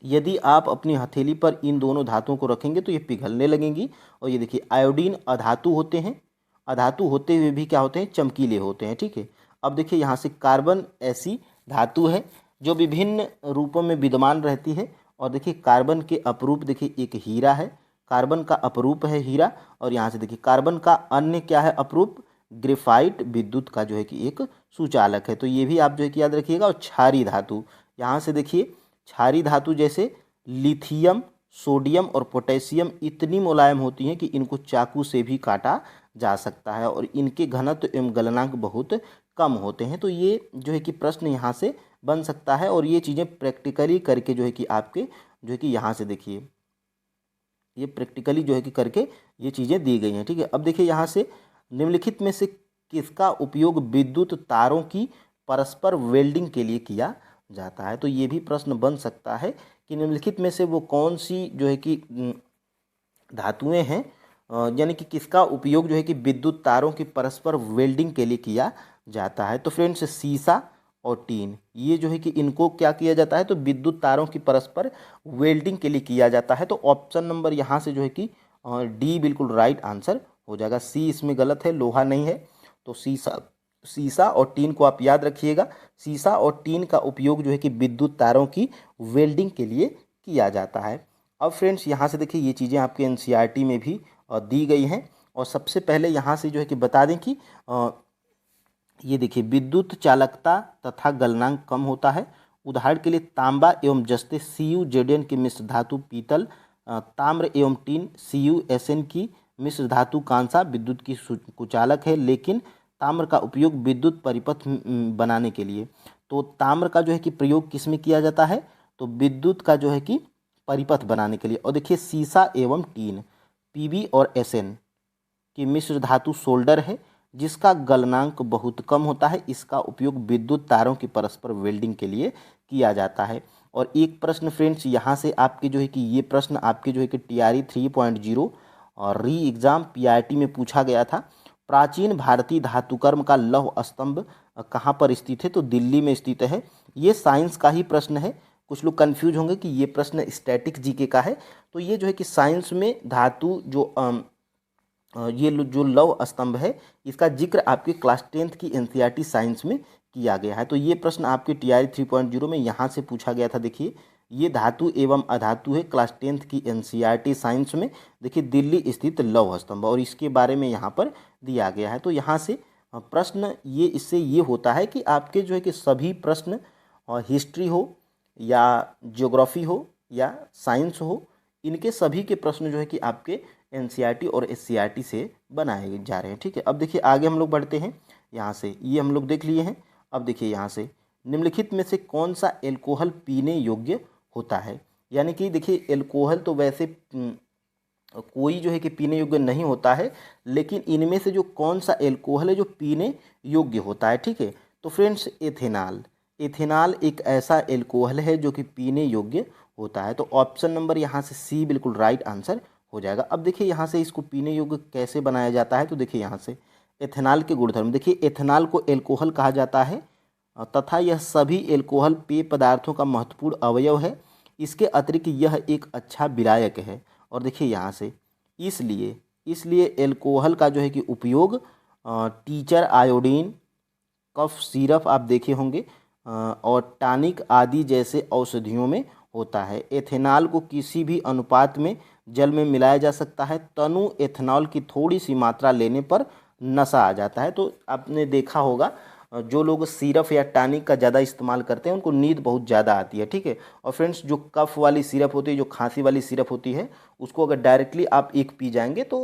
यदि आप अपनी हथेली पर इन दोनों धातुओं को रखेंगे तो ये पिघलने लगेंगी। और ये देखिए आयोडीन अधातु होते हैं, अधातु होते हुए भी क्या होते हैं, चमकीले होते हैं। ठीक है, अब देखिए यहाँ से कार्बन ऐसी धातु है जो विभिन्न रूपों में विद्यमान रहती है। और देखिए कार्बन के अपरूप देखिए एक हीरा है, कार्बन का अपरूप है हीरा। और यहाँ से देखिए कार्बन का अन्य क्या है अपरूप, ग्रेफाइट विद्युत का जो है कि एक सुचालक है। तो ये भी आप जो है कि याद रखिएगा। और क्षारीय धातु, यहाँ से देखिए क्षारीय धातु जैसे लिथियम, सोडियम और पोटेशियम इतनी मुलायम होती हैं कि इनको चाकू से भी काटा जा सकता है और इनके घनत्व एवं गलनांक बहुत कम होते हैं। तो ये जो है कि प्रश्न यहाँ से बन सकता है। और ये चीज़ें प्रैक्टिकली करके जो है कि आपके जो है कि यहाँ से देखिए ये प्रैक्टिकली जो है कि करके ये चीज़ें दी गई हैं। ठीक है, अब देखिए यहाँ से निम्नलिखित में से किसका उपयोग विद्युत तारों की परस्पर वेल्डिंग के लिए किया जाता है। तो ये भी प्रश्न बन सकता है कि निम्नलिखित में से वो कौन सी जो है कि धातुएं हैं, यानी कि किसका उपयोग जो है कि विद्युत तारों की परस्पर वेल्डिंग के लिए किया जाता है। तो फ्रेंड्स सीसा और टीन ये जो है कि इनको क्या किया जाता है, तो विद्युत तारों की परस्पर वेल्डिंग के लिए किया जाता है। तो ऑप्शन नंबर यहाँ से जो है कि डी बिल्कुल राइट आंसर हो जाएगा। सी इसमें गलत है, लोहा नहीं है। तो सीसा और टीन को आप याद रखिएगा। सीसा और टीन का उपयोग जो है कि विद्युत तारों की वेल्डिंग के लिए किया जाता है। अब फ्रेंड्स यहाँ से देखिए ये चीज़ें आपके एनसीईआरटी में भी दी गई हैं। और सबसे पहले यहाँ से जो है कि बता दें कि ये देखिए विद्युत चालकता तथा गलनांक कम होता है। उदाहरण के लिए तांबा एवं जस्ते CuZn की मिश्र धातु पीतल, ताम्र एवं टीन CuSn की मिश्र धातु कांसा विद्युत की कुचालक है, लेकिन ताम्र का उपयोग विद्युत परिपथ बनाने के लिए। तो ताम्र का जो है कि प्रयोग किस में किया जाता है, तो विद्युत का जो है कि परिपथ बनाने के लिए। और देखिए सीसा एवं टीन Pb और Sn की मिश्र धातु सोल्डर है जिसका गलनांक बहुत कम होता है। इसका उपयोग विद्युत तारों की परस्पर वेल्डिंग के लिए किया जाता है। और एक प्रश्न फ्रेंड्स यहाँ से आपके जो है कि ये प्रश्न आपके जो है कि TRE 3.0 और री एग्ज़ाम PRT में पूछा गया था। प्राचीन भारतीय धातुकर्म का लौह स्तंभ कहाँ पर स्थित है, तो दिल्ली में स्थित है। ये साइंस का ही प्रश्न है। कुछ लोग कंफ्यूज होंगे कि ये प्रश्न स्टैटिक जीके का है। तो ये जो है कि साइंस में धातु जो ये जो लौह स्तंभ है इसका जिक्र आपके क्लास 10th की एनसीईआरटी साइंस में किया गया है। तो ये प्रश्न आपके TRE 3.0 में यहाँ से पूछा गया था। देखिए ये धातु एवं अधातु है क्लास 10th की एनसीईआरटी साइंस में। देखिए दिल्ली स्थित लौह स्तंभ और इसके बारे में यहाँ पर दिया गया है। तो यहाँ से प्रश्न ये इससे ये होता है कि आपके जो है कि सभी प्रश्न हिस्ट्री हो या ज्योग्राफी हो या साइंस हो, इनके सभी के प्रश्न जो है कि आपके एनसीईआरटी और एससीईआरटी से बनाए जा रहे हैं। ठीक है, अब देखिए आगे हम लोग बढ़ते हैं। यहाँ से ये हम लोग देख लिए हैं। अब देखिए यहाँ से निम्नलिखित में से कौन सा एल्कोहल पीने योग्य होता है। यानी कि देखिए एल्कोहल तो वैसे कोई जो है कि पीने योग्य नहीं होता है, लेकिन इनमें से जो कौन सा एल्कोहल है जो पीने योग्य होता है। ठीक है, तो फ्रेंड्स एथेनॉल, एथेनॉल एक ऐसा एल्कोहल है जो कि पीने योग्य होता है। तो ऑप्शन नंबर यहाँ से सी बिल्कुल राइट आंसर हो जाएगा। अब देखिए यहाँ से इसको पीने योग्य कैसे बनाया जाता है, तो देखिए यहाँ से एथेनॉल के गुणधर्म, देखिए एथेनॉल को एल्कोहल कहा जाता है तथा यह सभी एल्कोहल पेय पदार्थों का महत्वपूर्ण अवयव है। इसके अतिरिक्त यह एक अच्छा विलायक है। और देखिए यहाँ से इसलिए इसलिए एल्कोहल का जो है कि उपयोग टीचर आयोडीन, कफ सिरप आप देखे होंगे और टॉनिक आदि जैसे औषधियों में होता है। एथेनॉल को किसी भी अनुपात में जल में मिलाया जा सकता है। तनु एथेनॉल की थोड़ी सी मात्रा लेने पर नशा आ जाता है। तो आपने देखा होगा जो लोग सिरप या टॉनिक का ज़्यादा इस्तेमाल करते हैं उनको नींद बहुत ज़्यादा आती है। ठीक है, और फ्रेंड्स जो कफ वाली सिरप होती है, जो खांसी वाली सिरप होती है, उसको अगर डायरेक्टली आप एक पी जाएंगे तो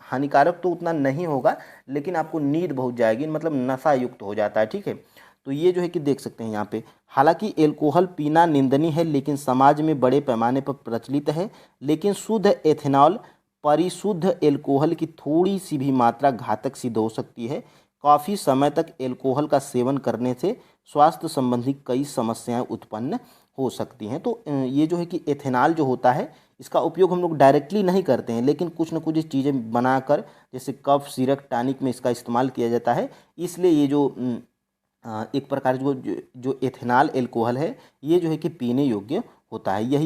हानिकारक तो उतना नहीं होगा, लेकिन आपको नींद बहुत जाएगी, मतलब नशा युक्त हो जाता है। ठीक है, तो ये जो है कि देख सकते हैं यहाँ पे, हालांकि एल्कोहल पीना निंदनीय है लेकिन समाज में बड़े पैमाने पर प्रचलित है। लेकिन शुद्ध एथेनॉल परिशुद्ध एल्कोहल की थोड़ी सी भी मात्रा घातक सिद्ध हो सकती है। काफ़ी समय तक एल्कोहल का सेवन करने से स्वास्थ्य संबंधी कई समस्याएं उत्पन्न हो सकती हैं। तो ये जो है कि एथेनॉल जो होता है इसका उपयोग हम लोग डायरेक्टली नहीं करते हैं, लेकिन कुछ न कुछ चीज़ें बनाकर जैसे कफ सिरप टॉनिक में इसका इस्तेमाल किया जाता है। इसलिए ये जो एक प्रकार जो एथेनॉल एल्कोहल है ये जो है कि पीने योग्य होता है। यही